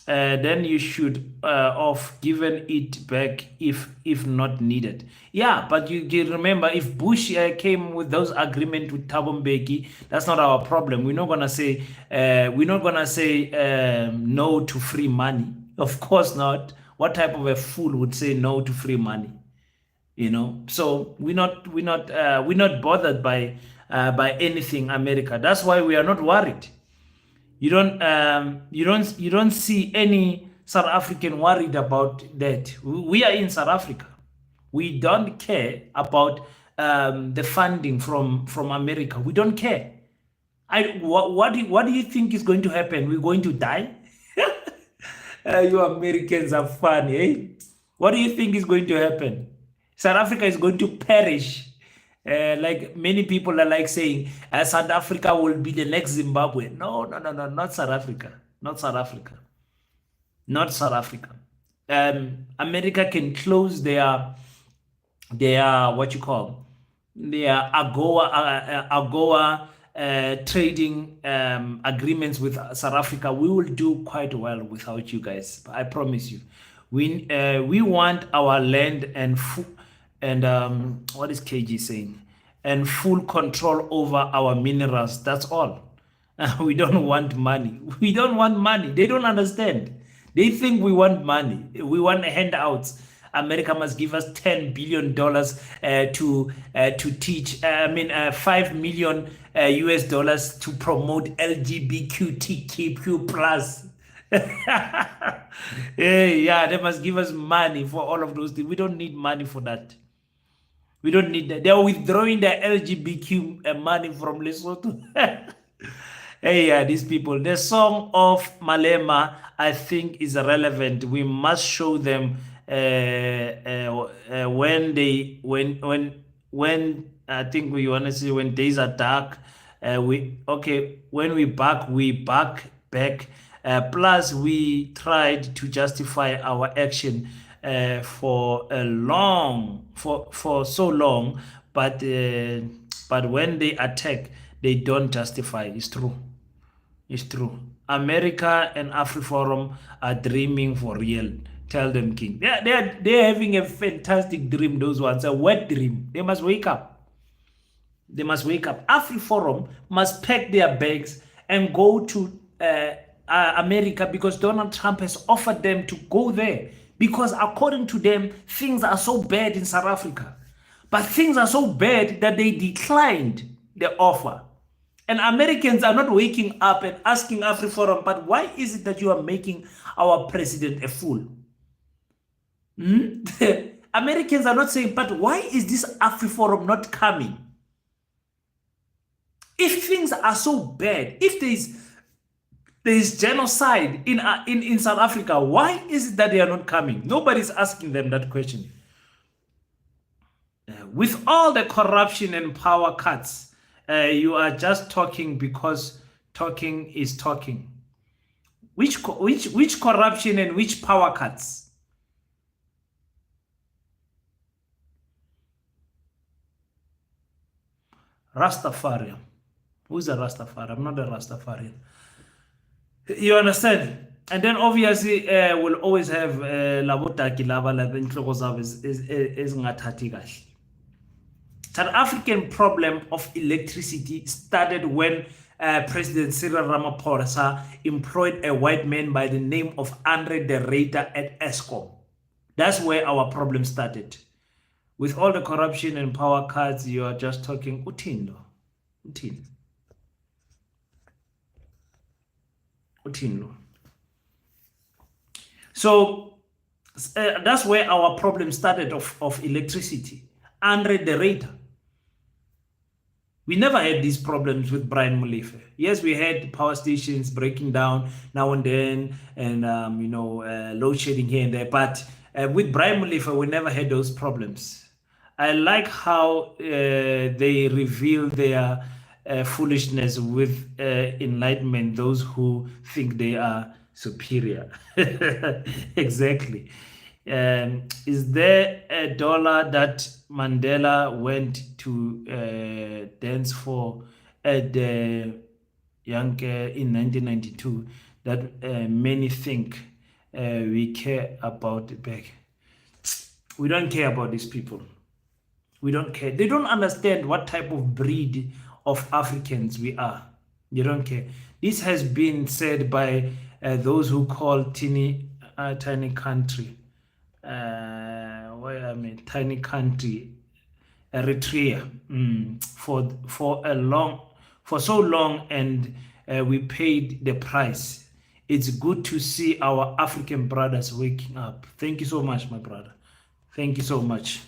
Then you should have given it back if not needed. Yeah, but you remember, if Bush came with those agreements with Thabo Mbeki, that's not our problem. We're not gonna say no to free money. Of course not. What type of a fool would say no to free money? So we're not bothered by anything America. That's why we are not worried. You don't see any South African worried about that. We are in South Africa. We don't care about the funding from America. We don't care. What do you think is going to happen? We're going to die? You Americans are funny, eh? What do you think is going to happen? South Africa is going to perish. Like many people are like saying, South Africa will be the next Zimbabwe. No, not South Africa. Not South Africa. America can close their what you call their AGOA trading agreements with South Africa. We will do quite well without you guys. I promise you. We want our land and food. And what is KG saying? and full control over our minerals. That's all. We don't want money. We don't want money. They don't understand. They think we want money. We want handouts. America must give us $10 billion to teach. $5 million US dollars to promote LGBTQ plus. Yeah, they must give us money for all of those things. We don't need money for that. We don't need that. They're withdrawing the LGBTQ money from Lesotho. Hey, yeah, these people. The song of Malema, I think, is relevant. We must show them when I think we want to see when days are dark. When we back back. Plus, we tried to justify our action for so long, but when they attack, they don't justify. It's true. It's true. America and AfriForum are dreaming for real. Tell them, King. They're having a fantastic dream, those ones. A wet dream. They must wake up. They must wake up. AfriForum must pack their bags and go to America, because Donald Trump has offered them to go there. Because according to them, things are so bad in South Africa. But things are so bad that they declined the offer. And Americans are not waking up and asking AfriForum, but why is it that you are making our president a fool? Americans are not saying, but why is this AfriForum not coming? If things are so bad, if there is genocide in South Africa, why is it that they are not coming? Nobody's asking them that question. With all the corruption and power cuts, you are just talking because talking is talking. Which corruption and which power cuts? Rastafarian. Who's a Rastafarian? I'm not a Rastafarian. You understand? And then obviously we'll always have labotaki lava la inhloko zabo ezingathathi kahle. South African problem of electricity started when President Cyril Ramaphosa employed a white man by the name of Andre de Ruyter at Eskom. That's where our problem started. With all the corruption and power cuts, you are just talking Utindo. So that's where our problem started of electricity. Andre de Ruyter. We never had these problems with Brian Molefe. Yes, we had power stations breaking down now and then, and load shedding here and there. But with Brian Molefe, we never had those problems. I like how they reveal their foolishness with enlightenment. Those who think they are superior. Exactly. Is there a dollar that Mandela went to dance for at the Yankee in 1992 that many think we care about the back? We don't care about these people. We don't care. They don't understand what type of breed of Africans we are. They don't care. This has been said by those who call tiny country. Tiny country, Eritrea, for so long, and we paid the price. It's good to see our African brothers waking up. Thank you so much, my brother. Thank you so much.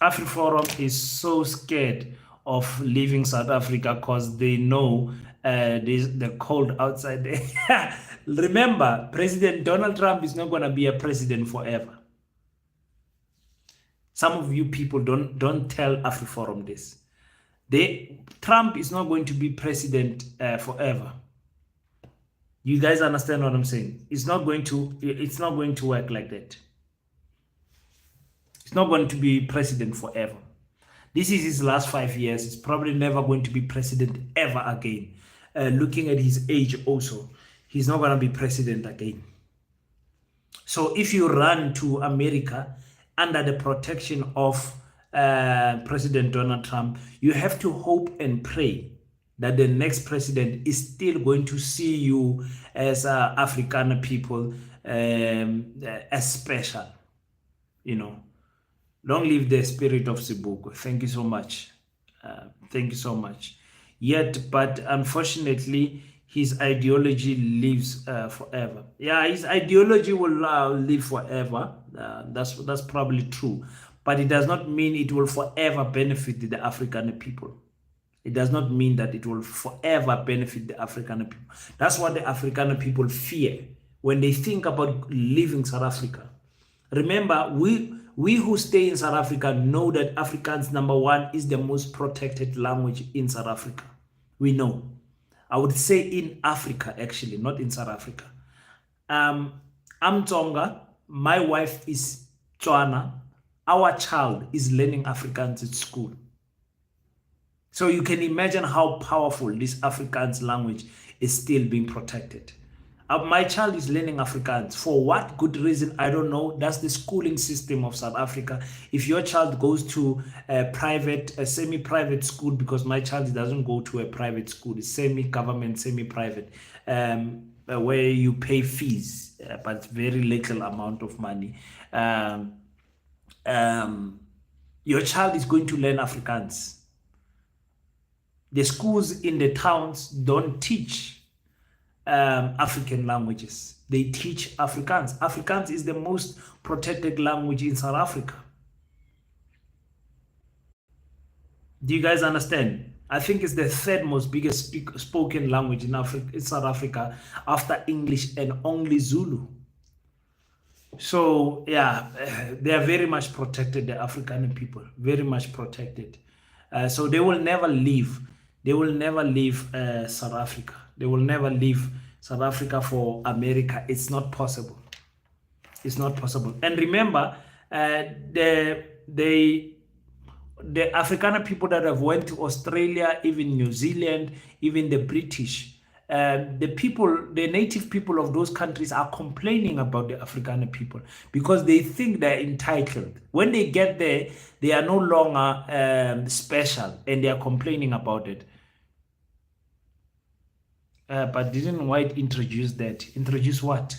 AfriForum is so scared of leaving South Africa because they know the cold outside there. Remember, President Donald Trump is not going to be a president forever. Some of you people don't tell AfriForum this. Trump is not going to be president forever. You guys understand what I'm saying? It's not going to work like that. It's not going to be president forever. This is his last 5 years. He's probably never going to be president ever again. Looking at his age also, he's not going to be president again. So if you run to America under the protection of President Donald Trump, you have to hope and pray that the next president is still going to see you as Afrikaner people as special. You know, long live the spirit of Sibuko. Thank you so much. Thank you so much. Yet, but unfortunately, his ideology lives forever. Yeah, his ideology will live forever. That's probably true, but it does not mean it will forever benefit the African people. It does not mean that it will forever benefit the African people. That's what the African people fear when they think about leaving South Africa. Remember, we who stay in South Africa know that Afrikaans, number one, is the most protected language in South Africa. We know. I would say in Africa, actually, not in South Africa. I'm Tonga. My wife is Tswana. Our child is learning Afrikaans at school. So you can imagine how powerful this Afrikaans language is still being protected. My child is learning Afrikaans. For what good reason? I don't know. That's the schooling system of South Africa. If your child goes to a semi-private school, because my child doesn't go to a private school, it's semi-government, semi-private, where you pay fees, but very little amount of money. Your child is going to learn Afrikaans. The schools in the towns don't teach African languages. They teach Afrikaans. Afrikaans is the most protected language in South Africa. Do you guys understand? I think it's the third most biggest spoken language in South Africa after English and only Zulu. So yeah, they are very much protected, the African people, very much protected. So they will never leave. They will never leave South Africa. They will never leave South Africa for America. It's not possible. It's not possible. And remember, the Afrikaner people that have went to Australia, even New Zealand, even the British, the native people of those countries are complaining about the Afrikaner people because they think they're entitled. When they get there, they are no longer special, and they are complaining about it. But didn't White introduce that? Introduce what?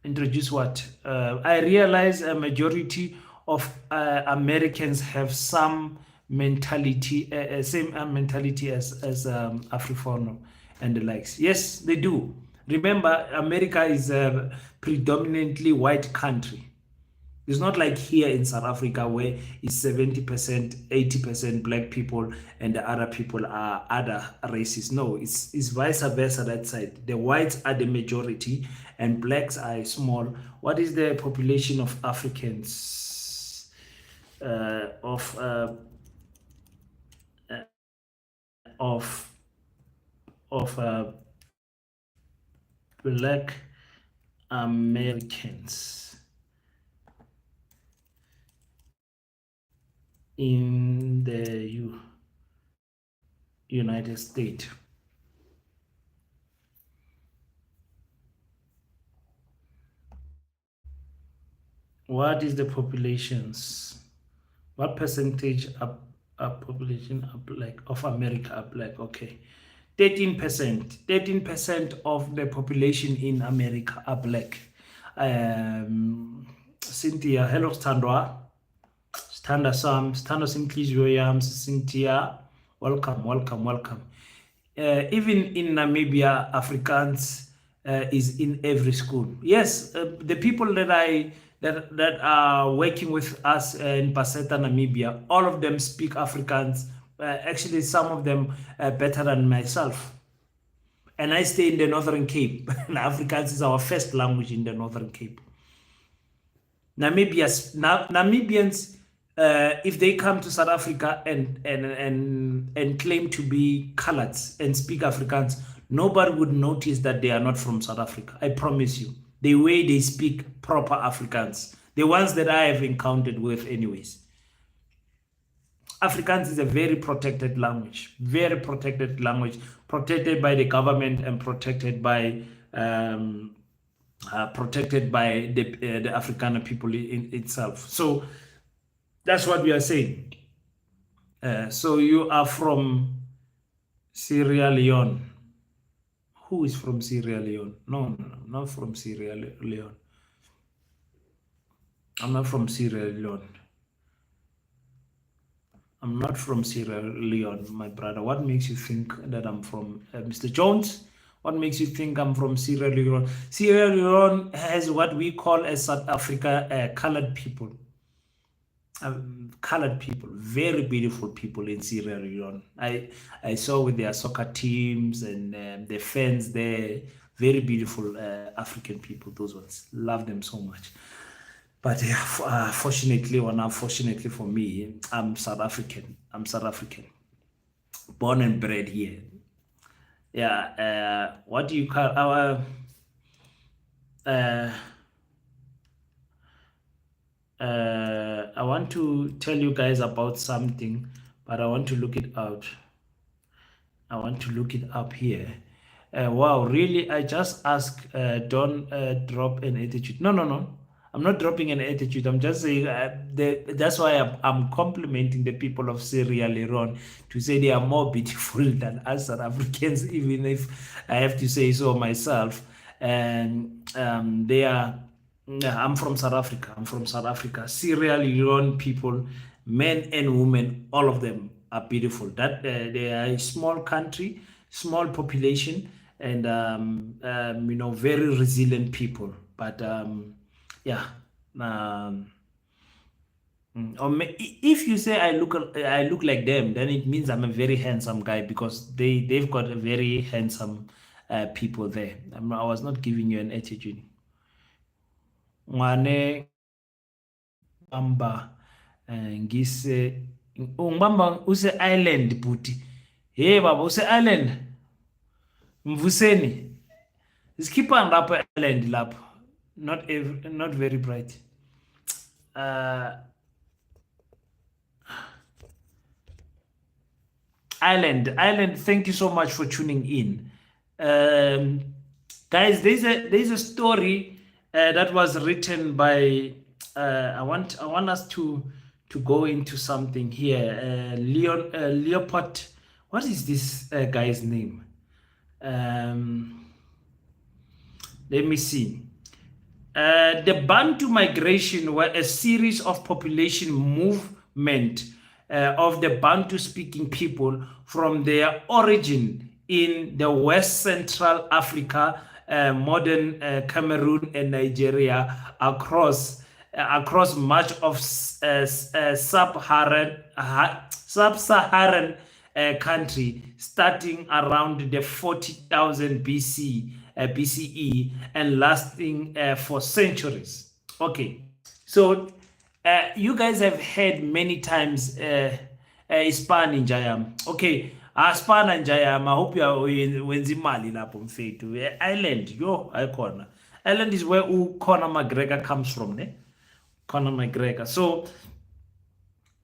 Introduce what? I realize a majority of Americans have some mentality, same mentality as Afrifono and the likes. Yes, they do. Remember, America is a predominantly white country. It's not like here in South Africa where it's 70%, 80% black people and the other people are other races. No, it's vice versa that side. The whites are the majority and blacks are small. What is the population of Africans? Of black Americans in the United States. What is the populations? What percentage of population are black, of America are black? Okay, 13%. 13% of the population in America are black. Cynthia, hello, Standwa. Standa Simplizio Yams, Cynthia, welcome. Even in Namibia, Afrikaans is in every school. Yes, the people that are working with us in Paseta, Namibia, all of them speak Afrikaans. Actually, some of them better than myself. And I stay in the Northern Cape. Afrikaans is our first language in the Northern Cape. Namibians, if they come to South Africa and claim to be colored and speak Afrikaans, nobody would notice that they are not from South Africa. I promise you. The way they speak proper Afrikaans, the ones that I have encountered with anyways. Afrikaans is a very protected language, protected by the government and protected by the Afrikaner people in itself. So That's what we are saying. So you are from Sierra Leone. Who is from Sierra Leone? No, no, no, not from Sierra Leone. I'm not from Sierra Leone. I'm not from Sierra Leone, my brother. What makes you think that I'm from Mr. Jones? What makes you think I'm from Sierra Leone? Sierra Leone has what we call as South Africa colored people. Colored people, very beautiful people in Sierra Leone. I saw with their soccer teams and the fans there. Very beautiful African people. Those ones, love them so much. But fortunately or unfortunately for me, I'm South African. I'm South African, born and bred here. Yeah. What do you call our? Uh, I want to tell you guys about something, but I want to look it out. I want to look it up here. Wow, really? I just ask, don't drop an attitude. No, no, no. I'm not dropping an attitude. I'm just saying that's why I'm complimenting the people of Sierra Leone to say they are more beautiful than us South Africans, even if I have to say so myself. And they are. Yeah, I'm from South Africa. I'm from South Africa. Sierra Leone people, men and women, all of them are beautiful. That they are a small country, small population, and very resilient people. But yeah, um, if you say I look like them, then it means I'm a very handsome guy because they've got a very handsome people there. I was not giving you an attitude. Ngwane Bamba ngise ungibamba use-Ireland bhuti. Hey baba use-Ireland mvuseni. Isikhipha lapho e-Ireland lapho. Not very bright. Uh, Ireland, thank you so much for tuning in. Guys, there's a story that was written by I want us to go into something here. Leopold, what is this guy's name? Let me see. The Bantu migration were a series of population movement of the Bantu-speaking people from their origin in the West Central Africa, modern Cameroon and Nigeria, across much of sub-Saharan country, starting around the 40,000 BCE and lasting for centuries. Okay, so you guys have heard many times Ispan in Jayam. Okay, Aspan and Jayam, I hope you are wenzi mali lapho mfethu. Ireland, yo, ikhona. Ireland is where Conor McGregor comes from, ne? Conor McGregor. So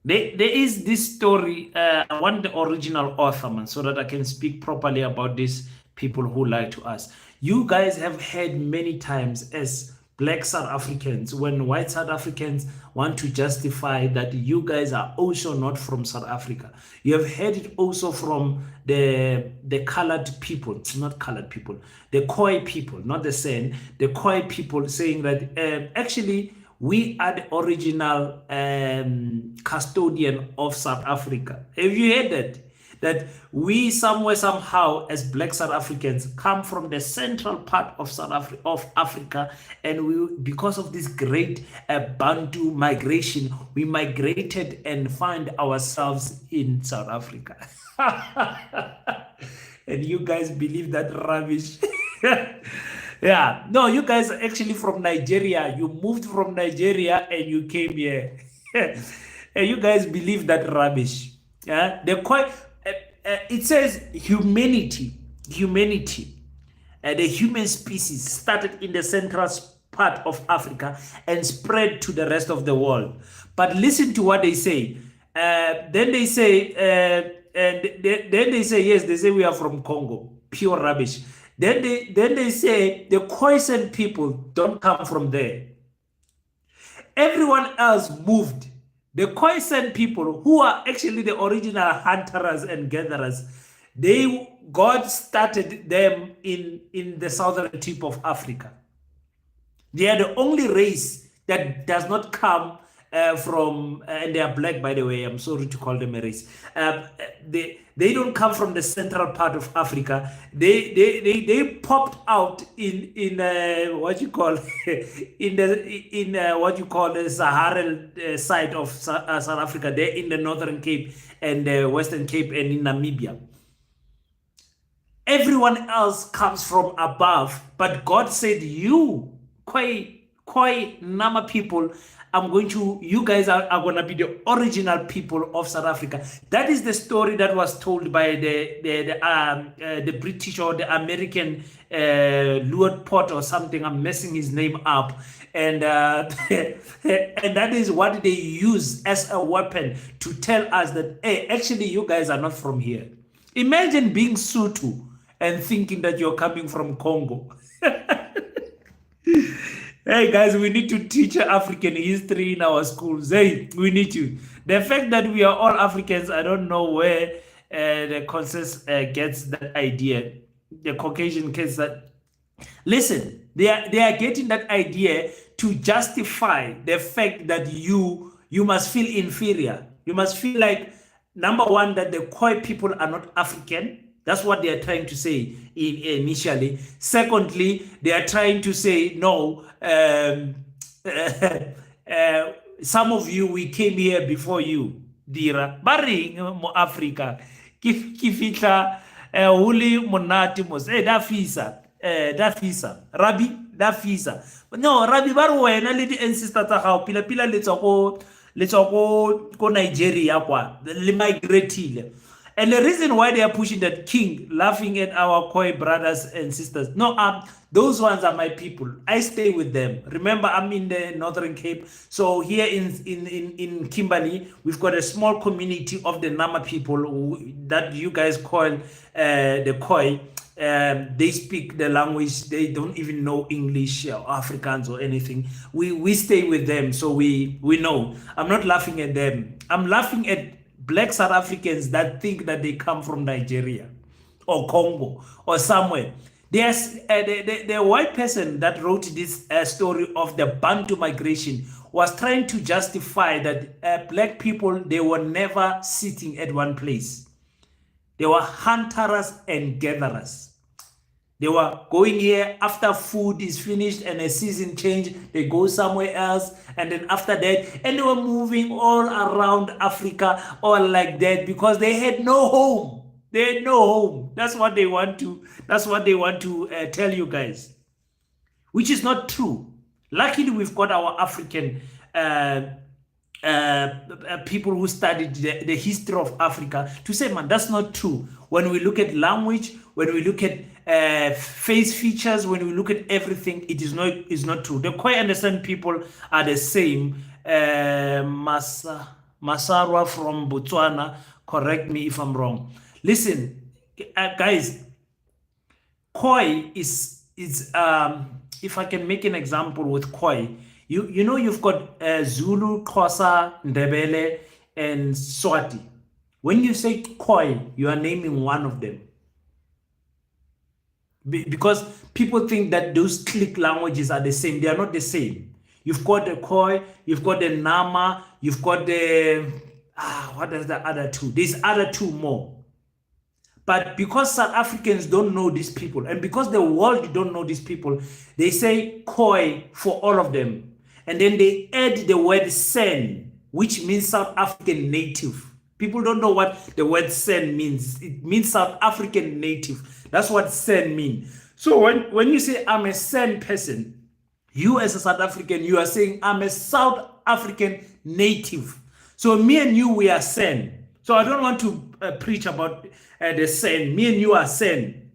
there is this story. I want the original author, man, so that I can speak properly about these people who lie to us. You guys have heard many times as Black South Africans, when white South Africans want to justify that you guys are also not from South Africa. You have heard it also from the colored people, not colored people, the Khoi people, not the San, the Khoi people saying that actually we are the original custodian of South Africa. Have you heard that? That we somewhere, somehow, as Black South Africans, come from the central part of Africa, and we, because of this great Bantu migration, we migrated and find ourselves in South Africa. And you guys believe that rubbish? Yeah, no, you guys are actually from Nigeria. You moved from Nigeria and you came here. And you guys believe that rubbish. Yeah, they're quite. It says humanity. The human species started in the central part of Africa and spread to the rest of the world. But listen to what they say. Then they say, yes, they say we are from Congo. Pure rubbish. Then they say the Khoisan people don't come from there. Everyone else moved The Khoisan people, who are actually the original hunters and gatherers, God started them in the southern tip of Africa. They are the only race that does not come from, and they are black, by the way. I'm sorry to call them a race. They don't come from the central part of Africa. They popped out in what you call in what you call the Saharan side of South Africa. They're in the Northern Cape and the Western Cape and in Namibia. Everyone else comes from above, but God said, you Khoi Nama people, you guys are going to be the original people of South Africa. That is the story that was told by the British or the American Lord Pot or something. I'm messing his name up. And and that is what they use as a weapon to tell us that, hey, actually, you guys are not from here. Imagine being Sotho and thinking that you're coming from Congo. Hey guys, we need to teach African history in our schools. Hey, we need to. The fact that we are all Africans, I don't know where the consensus gets that idea. The Caucasian gets that. Listen, they are getting that idea to justify the fact that you must feel inferior. You must feel like, number one, that the Khoi people are not African. That's what they are trying to say initially. Secondly, they are trying to say, no, some of you, we came here before you. Dira. Bari mo Africa. Kifika huli monati mos. Da fisa. Rabi, da fisa. No, Rabi baru wena le di ancestor tsa gago pila le tswa ko Nigeria kwa. Le migratile. And the reason why they are pushing that king, laughing at our Khoi brothers and sisters. No, those ones are my people. I stay with them. Remember, I'm in the Northern Cape. So here in Kimberley, we've got a small community of the Nama people that you guys call the Khoi. They speak the language. They don't even know English or Afrikaans or anything. We stay with them, so we know. I'm not laughing at them. I'm laughing at Black South Africans that think that they come from Nigeria or Congo or somewhere. There's the white person that wrote this story of the Bantu migration was trying to justify that black people, they were never sitting at one place. They were hunters and gatherers. They were going here after food is finished and a season change, they go somewhere else. And then after that, and they were moving all around Africa, all like that, because they had no home. They had no home. That's what they want to tell you guys, which is not true. Luckily, we've got our African people who studied the history of Africa to say, man, that's not true. When we look at language, when we look at face features, when we look at everything, it is not true. The Khoi understand people are the same. Masarwa from Botswana, correct me if I'm wrong. Listen, guys, Khoi is if I can make an example with Khoi, you know you've got Zulu, Xhosa, Ndebele, and Swati. When you say Khoi, you are naming one of them. Because people think that those clique languages are the same. They are not the same. You've got the Khoi, you've got the Nama, you've got the what is the other two? There's other two more. But because South Africans don't know these people, and because the world don't know these people, they say Khoi for all of them. And then they add the word Sen, which means South African native. People don't know what the word Sen means. It means South African native. That's what Sen means. So when you say I'm a Sen person, you as a South African, you are saying I'm a South African native. So me and you, we are Sen. So I don't want to preach about the Sen. Me and you are Sen.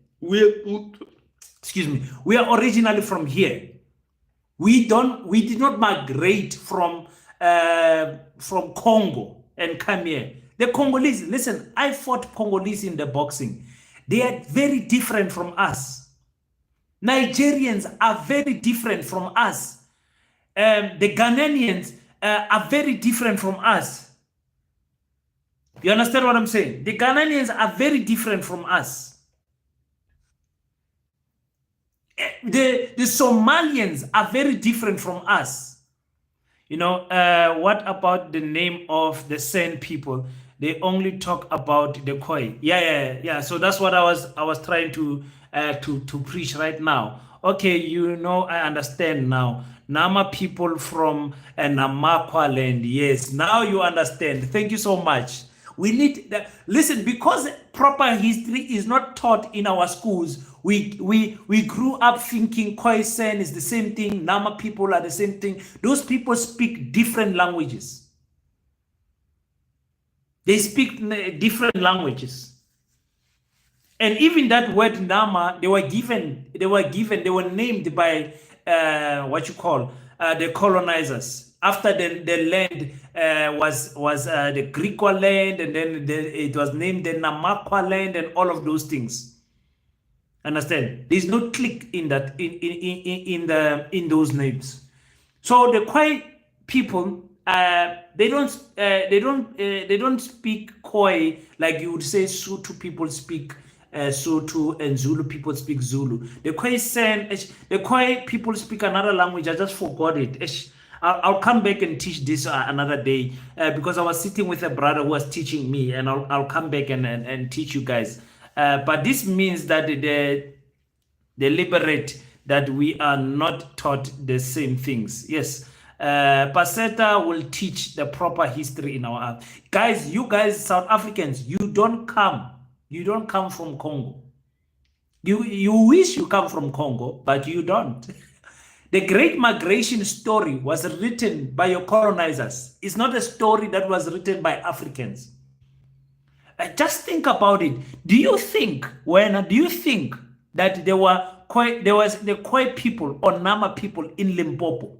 Excuse me. We are originally from here. We did not migrate from Congo and come here. The Congolese, listen, I fought Congolese in the boxing. They are very different from us. Nigerians are very different from us. The Ghanaians, are very different from us. You understand what I'm saying? The Ghanaians are very different from us. The Somalians are very different from us. You know, what about the name of the San people? They only talk about the Khoi. Yeah. So that's what I was trying to preach right now. Okay, you know, I understand now. Nama people from Namakwa land. Yes, now you understand. Thank you so much. We need that. Listen, because proper history is not taught in our schools. We grew up thinking Khoisan is the same thing, Nama people are the same thing. Those people speak different languages. They speak different languages. And even that word Nama, they were named by the colonizers. After the land was the Griqua land, and then it was named the Namakwa land, and all of those things. Understand? There's no click in that in those names. So the Khoi people, they don't speak Khoi like you would say Sotho people speak Sotho and Zulu people speak Zulu. The Khoi people speak another language. I just forgot it. I'll come back and teach this another day because I was sitting with a brother who was teaching me, and I'll come back and teach you guys. But this means that they deliberate that we are not taught the same things. Yes. Paseta will teach the proper history in our guys. You guys, South Africans, you don't come from Congo. You wish you come from Congo, but you don't. The Great Migration story was written by your colonizers. It's not a story that was written by Africans. Just think about it. Do you think that there was the Khoi people or Nama people in Limpopo?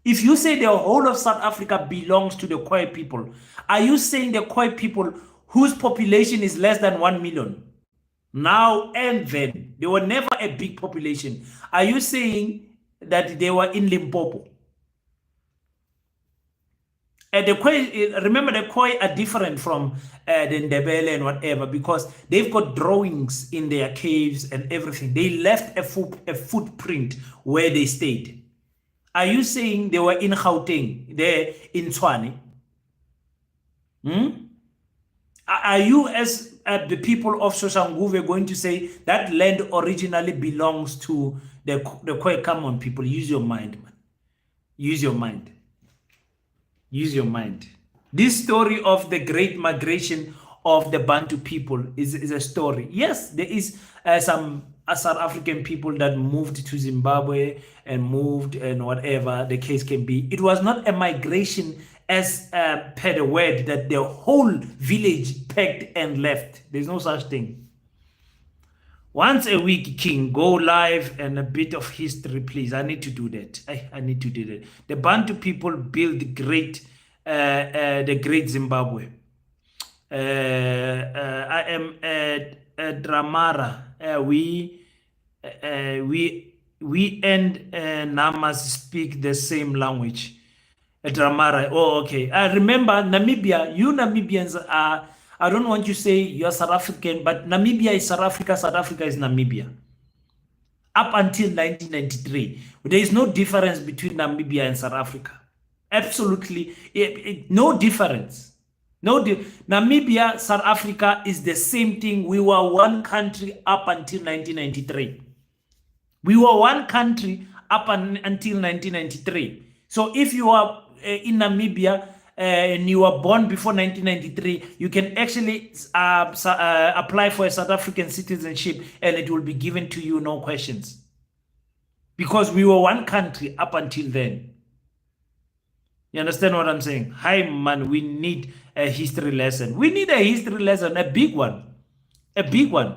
If you say the whole of South Africa belongs to the Khoi people, are you saying the Khoi people whose population is less than 1 million? Now and then, they were never a big population. Are you saying that they were in Limpopo? The Khoi, remember, the Khoi are different from the Ndebele and whatever, because they've got drawings in their caves and everything. They left a footprint where they stayed. Are you saying they were in Gauteng, there in Tshwane? Are you, as the people of Soshanguve, going to say that land originally belongs to the Khoi? Come on, people, use your mind, man. Use your mind. Use your mind. This story of the Great Migration of the Bantu people is a story. Yes, there is some South African people that moved to Zimbabwe and moved and whatever the case can be. It was not a migration as per the word that the whole village packed and left. There's no such thing. Once a week, King, go live and a bit of history, please. I need to do that. I need to do that. The Bantu people built the great Zimbabwe. I am Dramara. We and Namas speak the same language. Dramara. Oh, okay. I remember Namibia. You Namibians are. I don't want you to say you're South African, but Namibia is South Africa. South Africa is Namibia. Up until 1993, there is no difference between Namibia and South Africa. Absolutely, no difference. Namibia, South Africa is the same thing. We were one country up until 1993. We were one country up until 1993. So if you are in Namibia and you were born before 1993, you can actually apply for a South African citizenship and it will be given to you, no questions. Because we were one country up until then. You understand what I'm saying? Hi, man, we need a history lesson. We need a history lesson, a big one. A big one.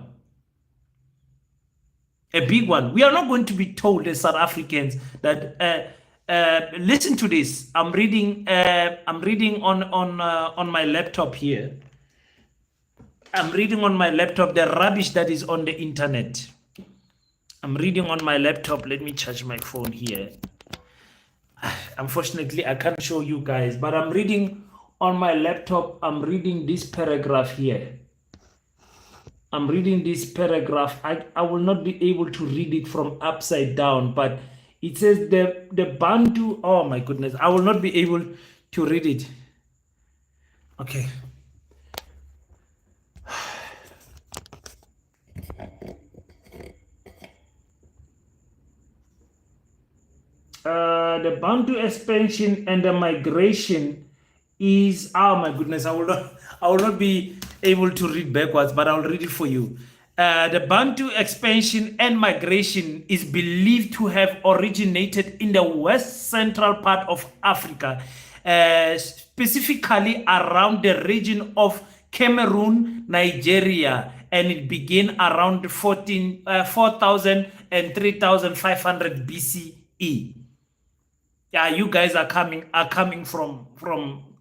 A big one. We are not going to be told as South Africans that listen to this. I'm reading on my laptop here. I'm reading on my laptop the rubbish that is on the internet. I'm reading on my laptop. Let me charge my phone here. Unfortunately, I can't show you guys, but I'm reading on my laptop. I'm reading this paragraph here. I'm reading this paragraph. I will not be able to read it from upside down, but it says the Bantu. Oh my goodness, I will not be able to read it. Okay. The Bantu expansion and the migration is, oh my goodness, I will not be able to read backwards, but I'll read it for you. The Bantu expansion and migration is believed to have originated in the west central part of Africa, specifically around the region of Cameroon, Nigeria, and it began around 4,000 and 3,500 BCE. Yeah, you guys are coming from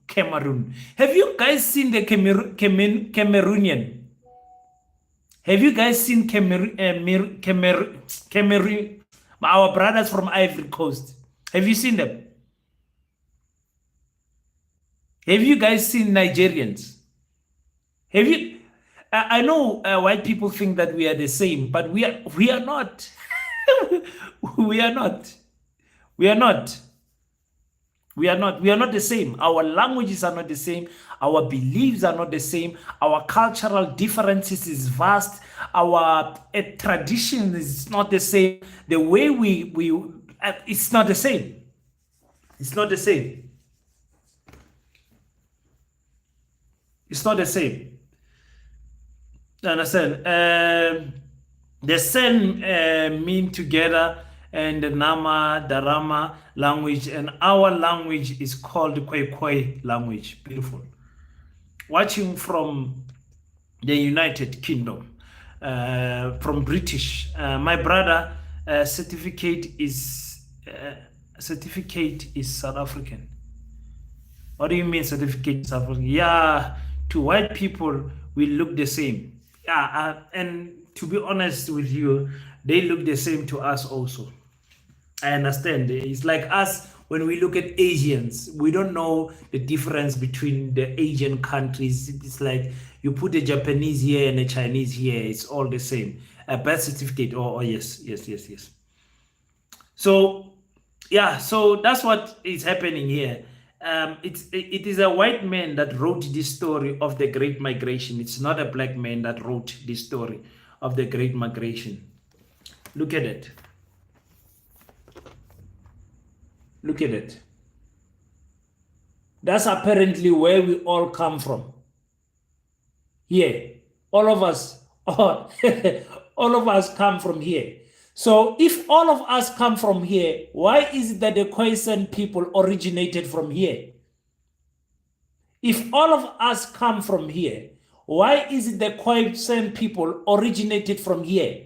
Cameroon. Have you guys seen the Cameroonian? Have you guys seen Cameroon? Our brothers from Ivory Coast. Have you seen them? Have you guys seen Nigerians? Have you? I know white people think that we are the same, but we are not. We are not. We are not. We are not the same. Our languages are not the same. Our beliefs are not the same. Our cultural differences is vast. Our tradition is not the same. The way we it's not the same. It's not the same. It's not the same. You understand? The same mean together, and the Nama, Darama language, and our language is called Kwekwe language. Beautiful. Watching from the United Kingdom, from British. My brother certificate is South African. What do you mean certificate is South African? Yeah, to white people we look the same. Yeah, and to be honest with you, they look the same to us also. I understand. It's like us when we look at Asians, we don't know the difference between the Asian countries. It's like you put a Japanese here and a Chinese here, it's all the same. A birth certificate. Oh yes. So yeah, so that's what is happening here. It is a white man that wrote this story of the Great Migration. It's not a black man that wrote this story of the Great Migration. Look at it. Look at it. That's apparently where we all come from. Here, all of us, all of us come from here. So if all of us come from here, why is it that the Khoisan people originated from here? If all of us come from here, why is it the Khoisan people originated from here?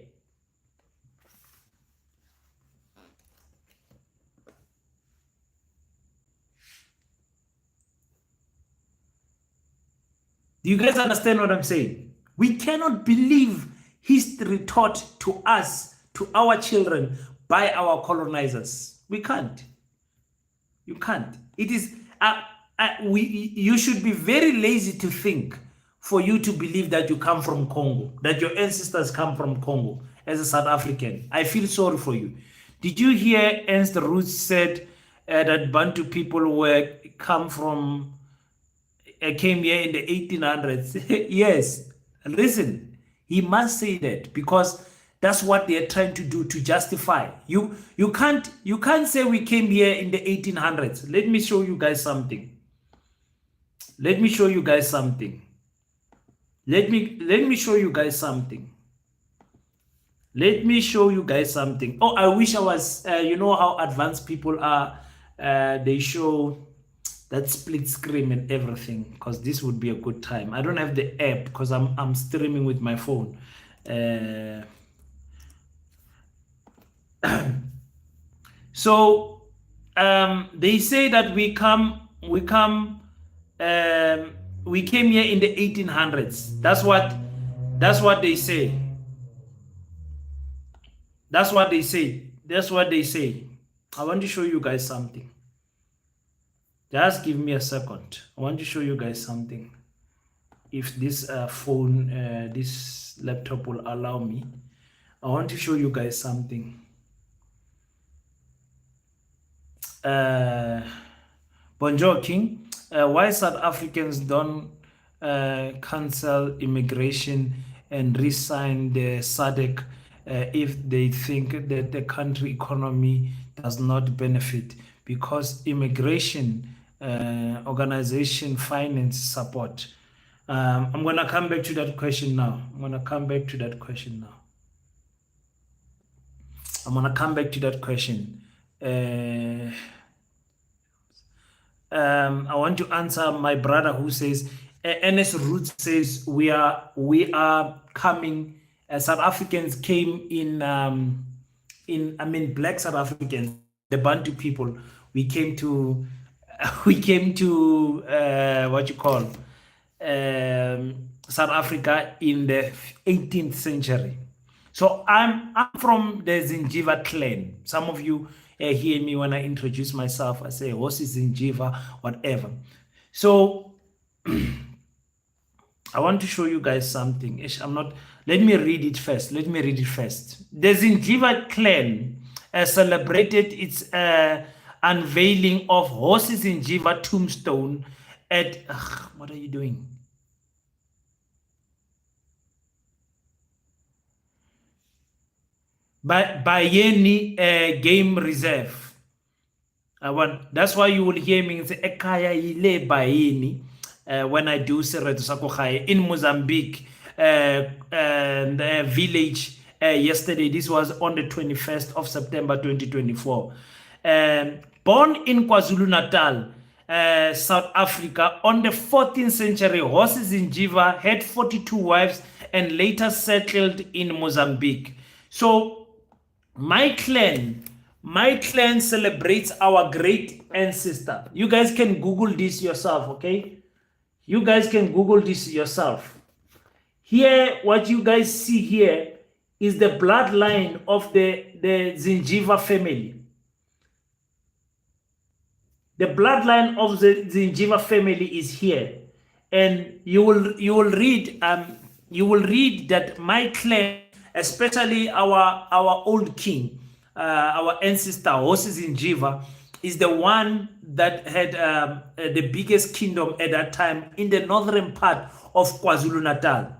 Do you guys understand what I'm saying? We cannot believe history taught to us, to our children, by our colonizers. We can't. You can't. It is, you should be very lazy to think for you to believe that you come from Congo, that your ancestors come from Congo as a South African. I feel sorry for you. Did you hear Ernst Roots said that Bantu people came here in the 1800s? Yes, listen, he must say that because that's what they're trying to do to justify. You can't say we came here in the 1800s. Let me show you guys something. Let me show you guys something. Let me show you guys something. Let me show you guys something. Oh, I wish I was, you know how advanced people are. They show that split screen and everything, because this would be a good time. I don't have the app because I'm streaming with my phone. So they say that we came here in the 1800s. That's what they say. That's what they say. I want to show you guys something. Just give me a second. I want to show you guys something. If this phone, this laptop will allow me, I want to show you guys something. Bonjour King. Why South Africans don't cancel immigration and resign the SADC if they think that the country economy does not benefit, because immigration organization finance support. I'm gonna come back to that question now. I'm gonna come back to that question. I want to answer my brother who says, NS Roots says we are coming. South Africans came black South Africans, the Bantu people. We came to what you call South Africa in the 18th century. So I'm from the Zinjiva clan. Some of you hear me when I introduce myself. I say, "What's Zinjiva?" Whatever. So I want to show you guys something. I'm not. Let me read it first. The Zinjiva clan celebrated its unveiling of Hosi Zinjiva tombstone at. What are you doing? Bayeni Game Reserve. That's why you will hear me say Ekaya ile Bayeni when I do Sereto Sakokhaya in Mozambique village yesterday. This was on the 21st of September 2024. Born in KwaZulu-Natal, South Africa, on the 14th century, Hosi Zinjiva had 42 wives and later settled in Mozambique. So my clan celebrates our great ancestor. You guys can Google this yourself, okay? You guys can Google this yourself. Here, what you guys see here is the bloodline of the Zinjiva family. The bloodline of the Zinjiva family is here, and you will read that my clan, especially our old king, our ancestor Hosi Zinjiva, is the one that had the biggest kingdom at that time in the northern part of KwaZulu-Natal.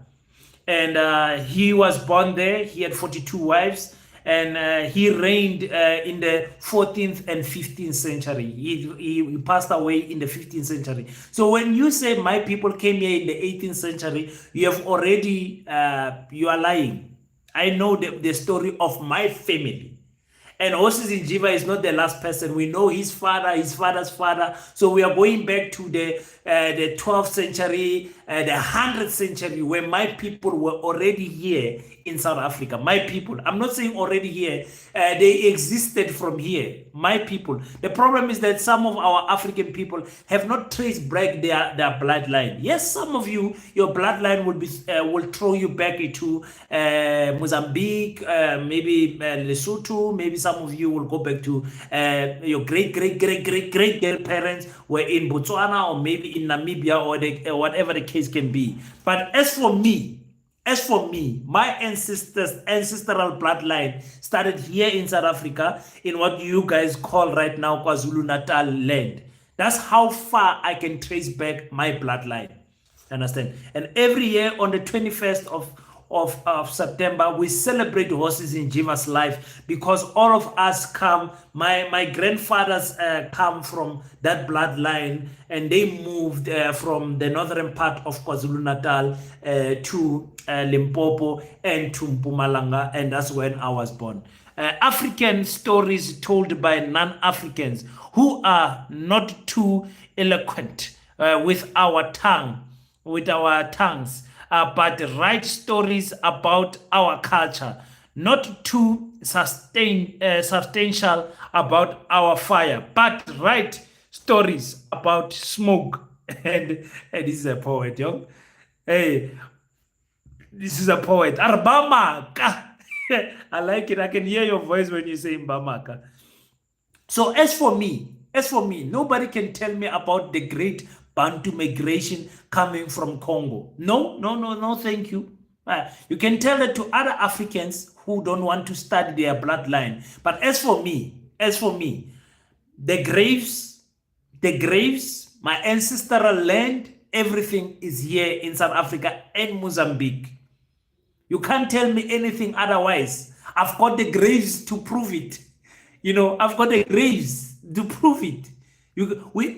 And he was born there. He had 42 wives, and he reigned in the 14th and 15th century. He passed away in the 15th century. So when you say my people came here in the 18th century, you have already, you are lying. I know the story of my family. And Hosi Zinjiva is not the last person. We know his father, his father's father. So we are going back to the 12th century, the 100th century, where my people were already here in South Africa. My people, I'm not saying already here, they existed from here. My people. The problem is that some of our African people have not traced back their bloodline. Yes, some of you, your bloodline will throw you back into Mozambique, maybe Lesotho. Maybe some of you will go back to your great grandparents were in Botswana or maybe in Namibia or whatever the case can be. But as for me, my ancestral bloodline started here in South Africa, in what you guys call right now KwaZulu-Natal land. That's how far I can trace back my bloodline. Understand? And every year on the 21st of September, we celebrate Hosi Zinjiva's life, because all of us come, my grandfathers come from that bloodline, and they moved from the northern part of KwaZulu-Natal to Limpopo and to Mpumalanga, and that's when I was born. African stories told by non-Africans who are not too eloquent with our tongues, but write stories about our culture, not too substantial about our fire, but write stories about smoke. And this is a poet, yo. Hey, this is a poet. Arbamaka. I like it. I can hear your voice when you say Mbamaka. So as for me, As for me, nobody can tell me about the great Bantu migration coming from Congo. No, no, no, no, thank you. You can tell that to other Africans who don't want to study their bloodline. But as for me, the graves, my ancestral land, everything is here in South Africa and Mozambique. You can't tell me anything otherwise. I've got the graves to prove it. I've got the graves to prove it.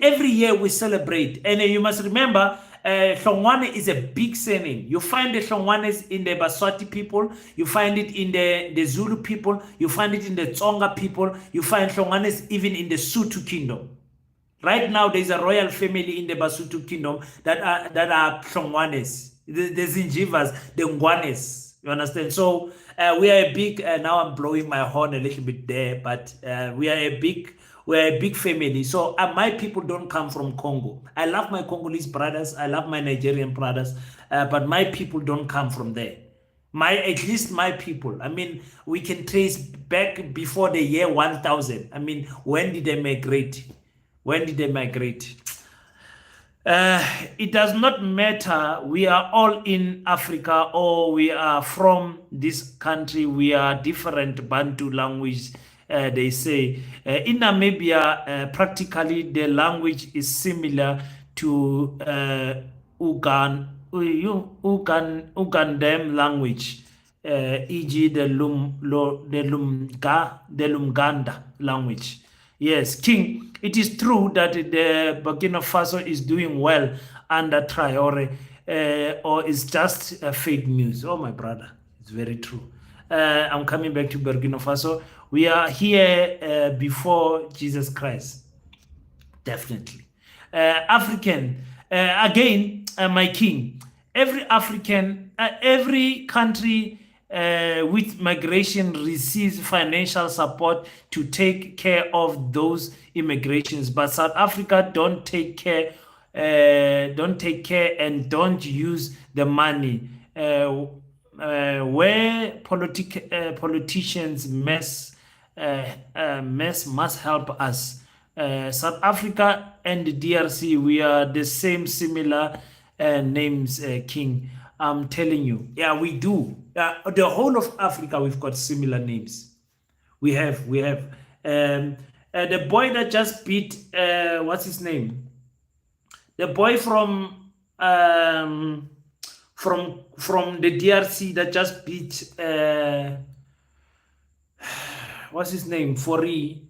Every year we celebrate. And you must remember, Hlongwane is a big surname. You find the Hlongwanes in the Baswati people. You find it in the Zulu people. You find it in the Tsonga people. You find Hlongwanes even in the Sotho kingdom. Right now, there's a royal family in the Basotho kingdom that are Hlongwanes, the Zinjivas, the Ngwanes. You understand? So we are a big. Now I'm blowing my horn a little bit there, but we are a big family. So my people don't come from Congo. I love my Congolese brothers. I love my Nigerian brothers, but my people don't come from there. At least my people. I mean, we can trace back before the year 1000. I mean, when did they migrate? When did they migrate? It does not matter. We are all in Africa or we are from this country. We are different Bantu language, they say. In Namibia, practically the language is similar to Ugandem language, e.g. the Lumganda language. Yes, King, it is true that the Burkina Faso is doing well under Traore, or it's just fake news. Oh, my brother, it's very true. I'm coming back to Burkina Faso. We are here before Jesus Christ, definitely. African, again, my king, every country with migration receives financial support to take care of those immigrations, but South Africa don't take care and don't use the money. Where politicians must help us. South Africa and the DRC, we are the similar names, King. I'm telling you. Yeah, we do. The whole of Africa, we've got similar names. We have. The boy that just beat, what's his name? The boy from the DRC that just beat, what's his name? Fori,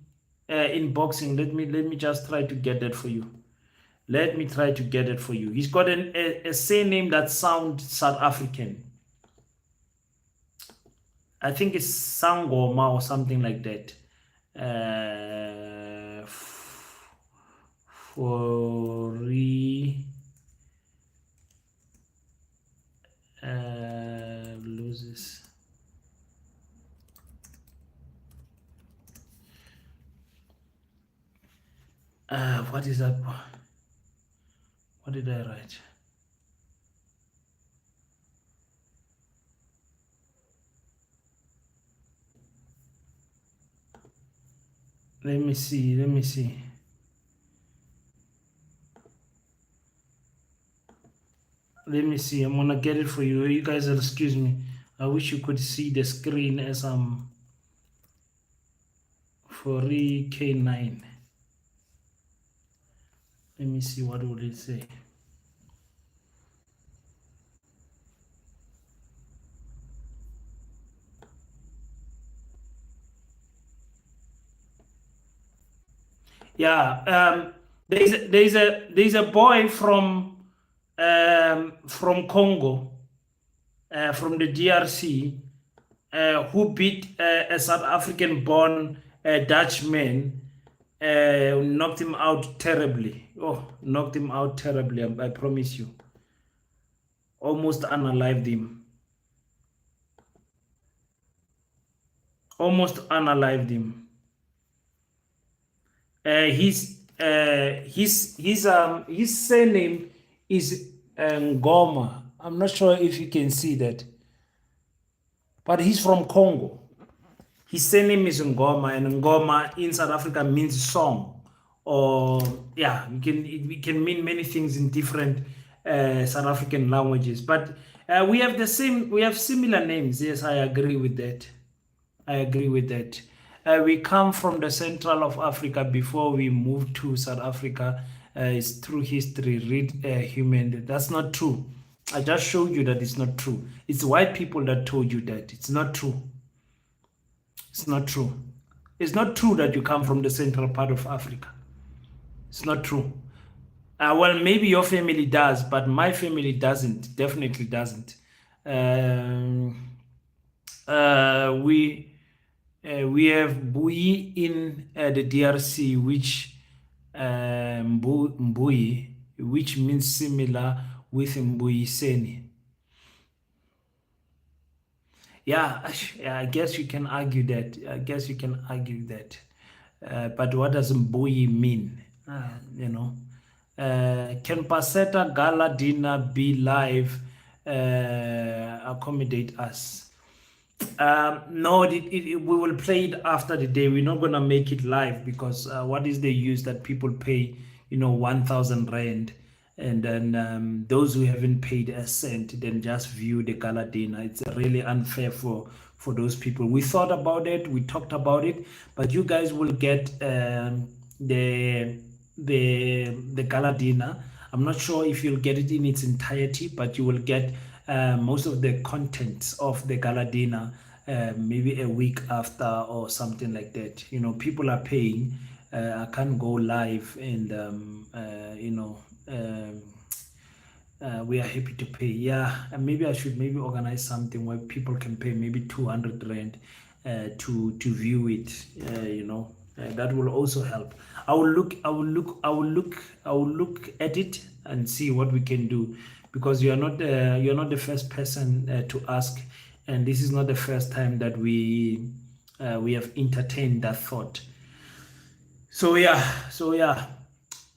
in boxing. Let me just try to get that for you. He's got a surname that sounds South African. I think it's Sangoma or something like that. Loses. What is that? What did I write? Let me see. I'm gonna get it for you. You guys will excuse me. I wish you could see the screen as I'm for K9. Let me see, what would it say? Yeah, there's a boy from Congo, from the DRC, who beat a South African-born Dutchman, knocked him out terribly. I promise you. Almost unalived him. His surname is Ngoma. I'm not sure if you can see that, but he's from Congo. His surname is Ngoma, and Ngoma in South Africa means song or yeah, it can mean many things in different South African languages. But we have similar names. Yes, I agree with that. I agree with that. We come from the central of Africa before we moved to South Africa. It's through history, read human. That's not true. I just showed you that it's not true. It's white people that told you that. It's not true. It's not true. It's not true that you come from the central part of Africa. It's not true. Well, maybe your family does, but my family doesn't. Definitely doesn't. Um, we have Bui in the DRC, which Mbui, which means similar with Mbuyiseni. Yeah, I guess you can argue that. But what does Mbui mean? You know, can Paseta Gala dinner be live? Accommodate us. No, we will play it after the day. We're not gonna make it live because what is the use that people pay, 1,000 rand, and then those who haven't paid a cent then just view the gala dinner. It's really unfair for those people. We thought about it, we talked about it, but you guys will get the gala dinner. I'm not sure if you'll get it in its entirety, but you will get most of the contents of the gala dinner maybe a week after or something like that. People are paying. I can't go live, and we are happy to pay. Yeah, and maybe I should organize something where people can pay maybe 200 rand to view it. That will also help. I will look at it and see what we can do, because you're not the first person to ask, and this is not the first time that we have entertained that thought. So yeah,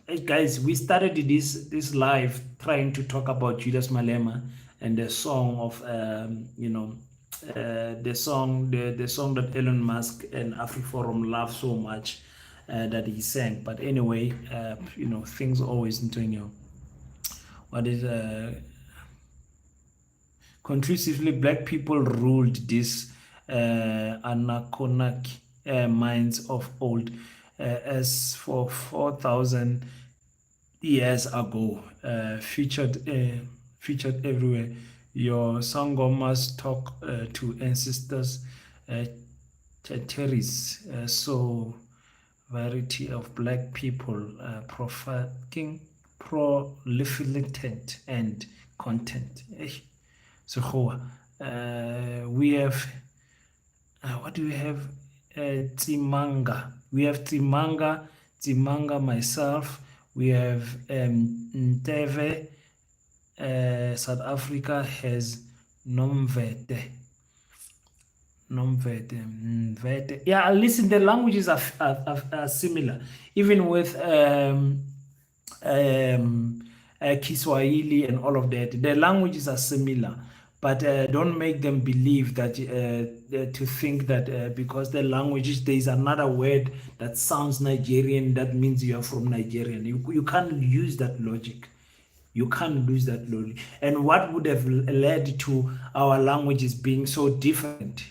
hey guys, we started this live trying to talk about Julius Malema and the song of the song that Elon Musk and AfriForum love so much, that he sang. But anyway, things always continue. What is conclusively, black people ruled this Anakonaki minds of old, as for 4,000 years ago, featured everywhere. Your sangomas talk to ancestors, territories. So variety of black people profiling, proliferant and content. So we have what do we have? Tsimanga. We have Tsimanga myself. We have Nteve. South Africa has Nomvete. Yeah, listen, the languages are similar, even with Kiswahili and all of that. The languages are similar, but don't make them believe that to think that because the languages, there is another word that sounds Nigerian, that means you are from Nigerian. You can't use that logic. You can't lose that logic. And what would have led to our languages being so different?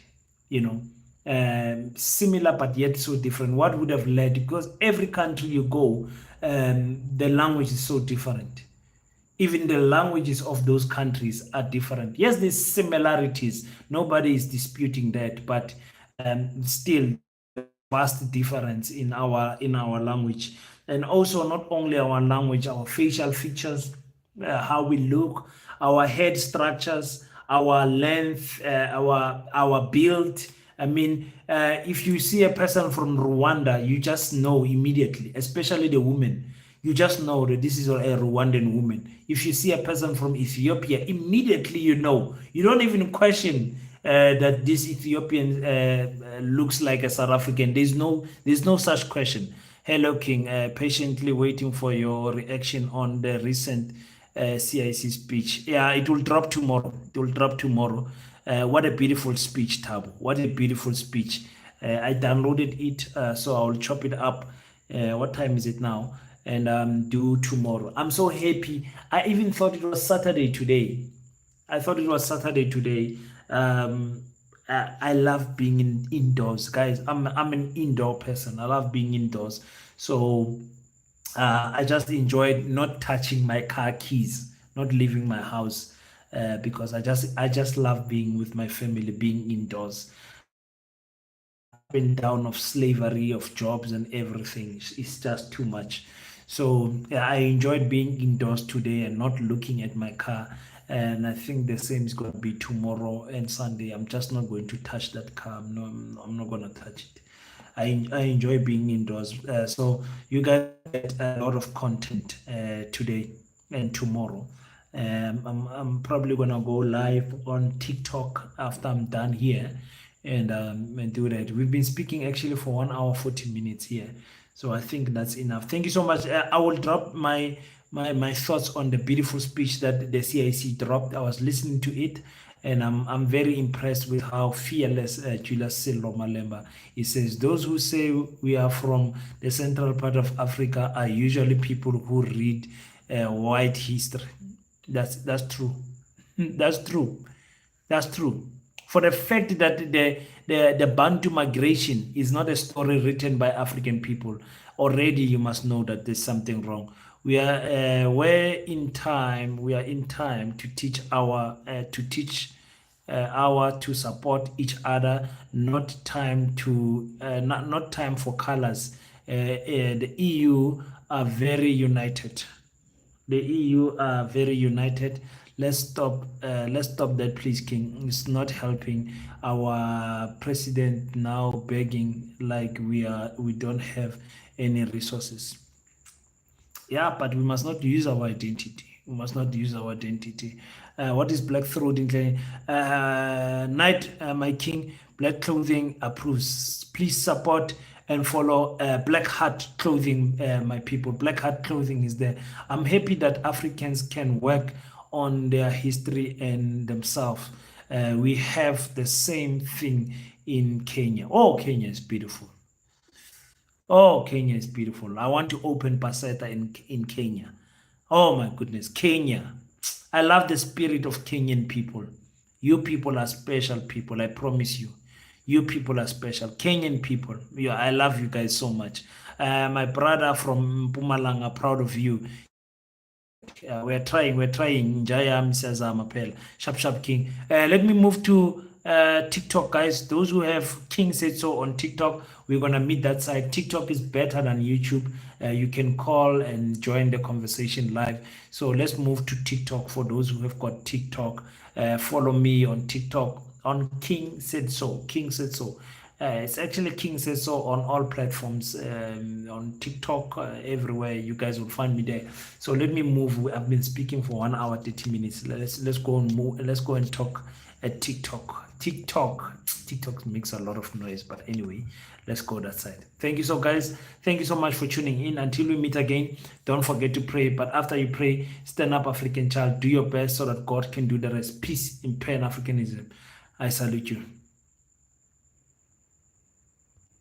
Similar but yet so different. What would have led? Because every country you go, the language is so different. Even the languages of those countries are different. Yes, there's similarities. Nobody is disputing that, but still vast difference in our language. And also not only our language, our facial features, how we look, our head structures, our length, our build. I mean, if you see a person from Rwanda, you just know immediately, especially the women. You just know that this is a Rwandan woman. If you see a person from Ethiopia, immediately you know. You don't even question that this Ethiopian looks like a South African. There's no such question. Hello, King. Patiently waiting for your reaction on the recent CIC speech. Yeah, it will drop tomorrow. What a beautiful speech, Tabo. What a beautiful speech. I downloaded it, so I'll chop it up What time is it now? And do tomorrow. I'm so happy. I even thought it was Saturday today. I thought it was Saturday today. Um, I love being indoors, guys. I'm an indoor person. I love being indoors. So I just enjoyed not touching my car keys, not leaving my house, because I just love being with my family, being indoors. Up and down of slavery, of jobs and everything is just too much. So yeah, I enjoyed being indoors today and not looking at my car. And I think the same is going to be tomorrow and Sunday. I'm just not going to touch that car. I'm not going to touch it. I enjoy being indoors. So you guys get a lot of content today and tomorrow. I'm probably gonna go live on TikTok after I'm done here, and do that. We've been speaking actually for 1 hour 40 minutes here, so I think that's enough. Thank you so much. I will drop my thoughts on the beautiful speech that the CIC dropped. I was listening to it, and I'm very impressed with how fearless Julius Malema. He says those who say we are from the central part of Africa are usually people who read white history. That's true. That's true. That's true. For the fact that the Bantu migration is not a story written by African people, already you must know that there's something wrong. We are in time to teach our to support each other, not time to not time for colors. The EU are very united. The EU are very united. Let's stop that, please, King. It's not helping. Our president now begging like we don't have any resources. Yeah, but we must not use our identity. We must not use our identity. What is black throat in Night, my king? Black clothing approves. Please support and follow Black Heart Clothing, my people. Black Heart Clothing is there. I'm happy that Africans can work on their history and themselves. We have the same thing in Kenya. Oh, Kenya is beautiful. Oh, Kenya is beautiful. I want to open Paseta in Kenya. Oh my goodness, Kenya. I love the spirit of Kenyan people. You people are special people, I promise you. You people are special. Kenyan people. Yeah, I love you guys so much. My brother from Pumalanga, proud of you. We're trying. Jaya Msaza Mapel. Sharp Sharp King. Let me move to TikTok, guys. Those who have King Said So on TikTok, we're gonna meet that side. TikTok is better than YouTube. You can call and join the conversation live. So let's move to TikTok for those who have got TikTok. Follow me on TikTok on King Said So. King Said So. It's actually King Says So on all platforms, on TikTok, everywhere. You guys will find me there. So let me move. I've been speaking for 1 hour 30 minutes. Let's go and move. Let's go and talk at TikTok. TikTok makes a lot of noise, but anyway, let's go that side. Thank you so guys. Thank you so much for tuning in. Until we meet again, don't forget to pray. But after you pray, stand up, African child. Do your best so that God can do the rest. Peace in Pan Africanism. I salute you.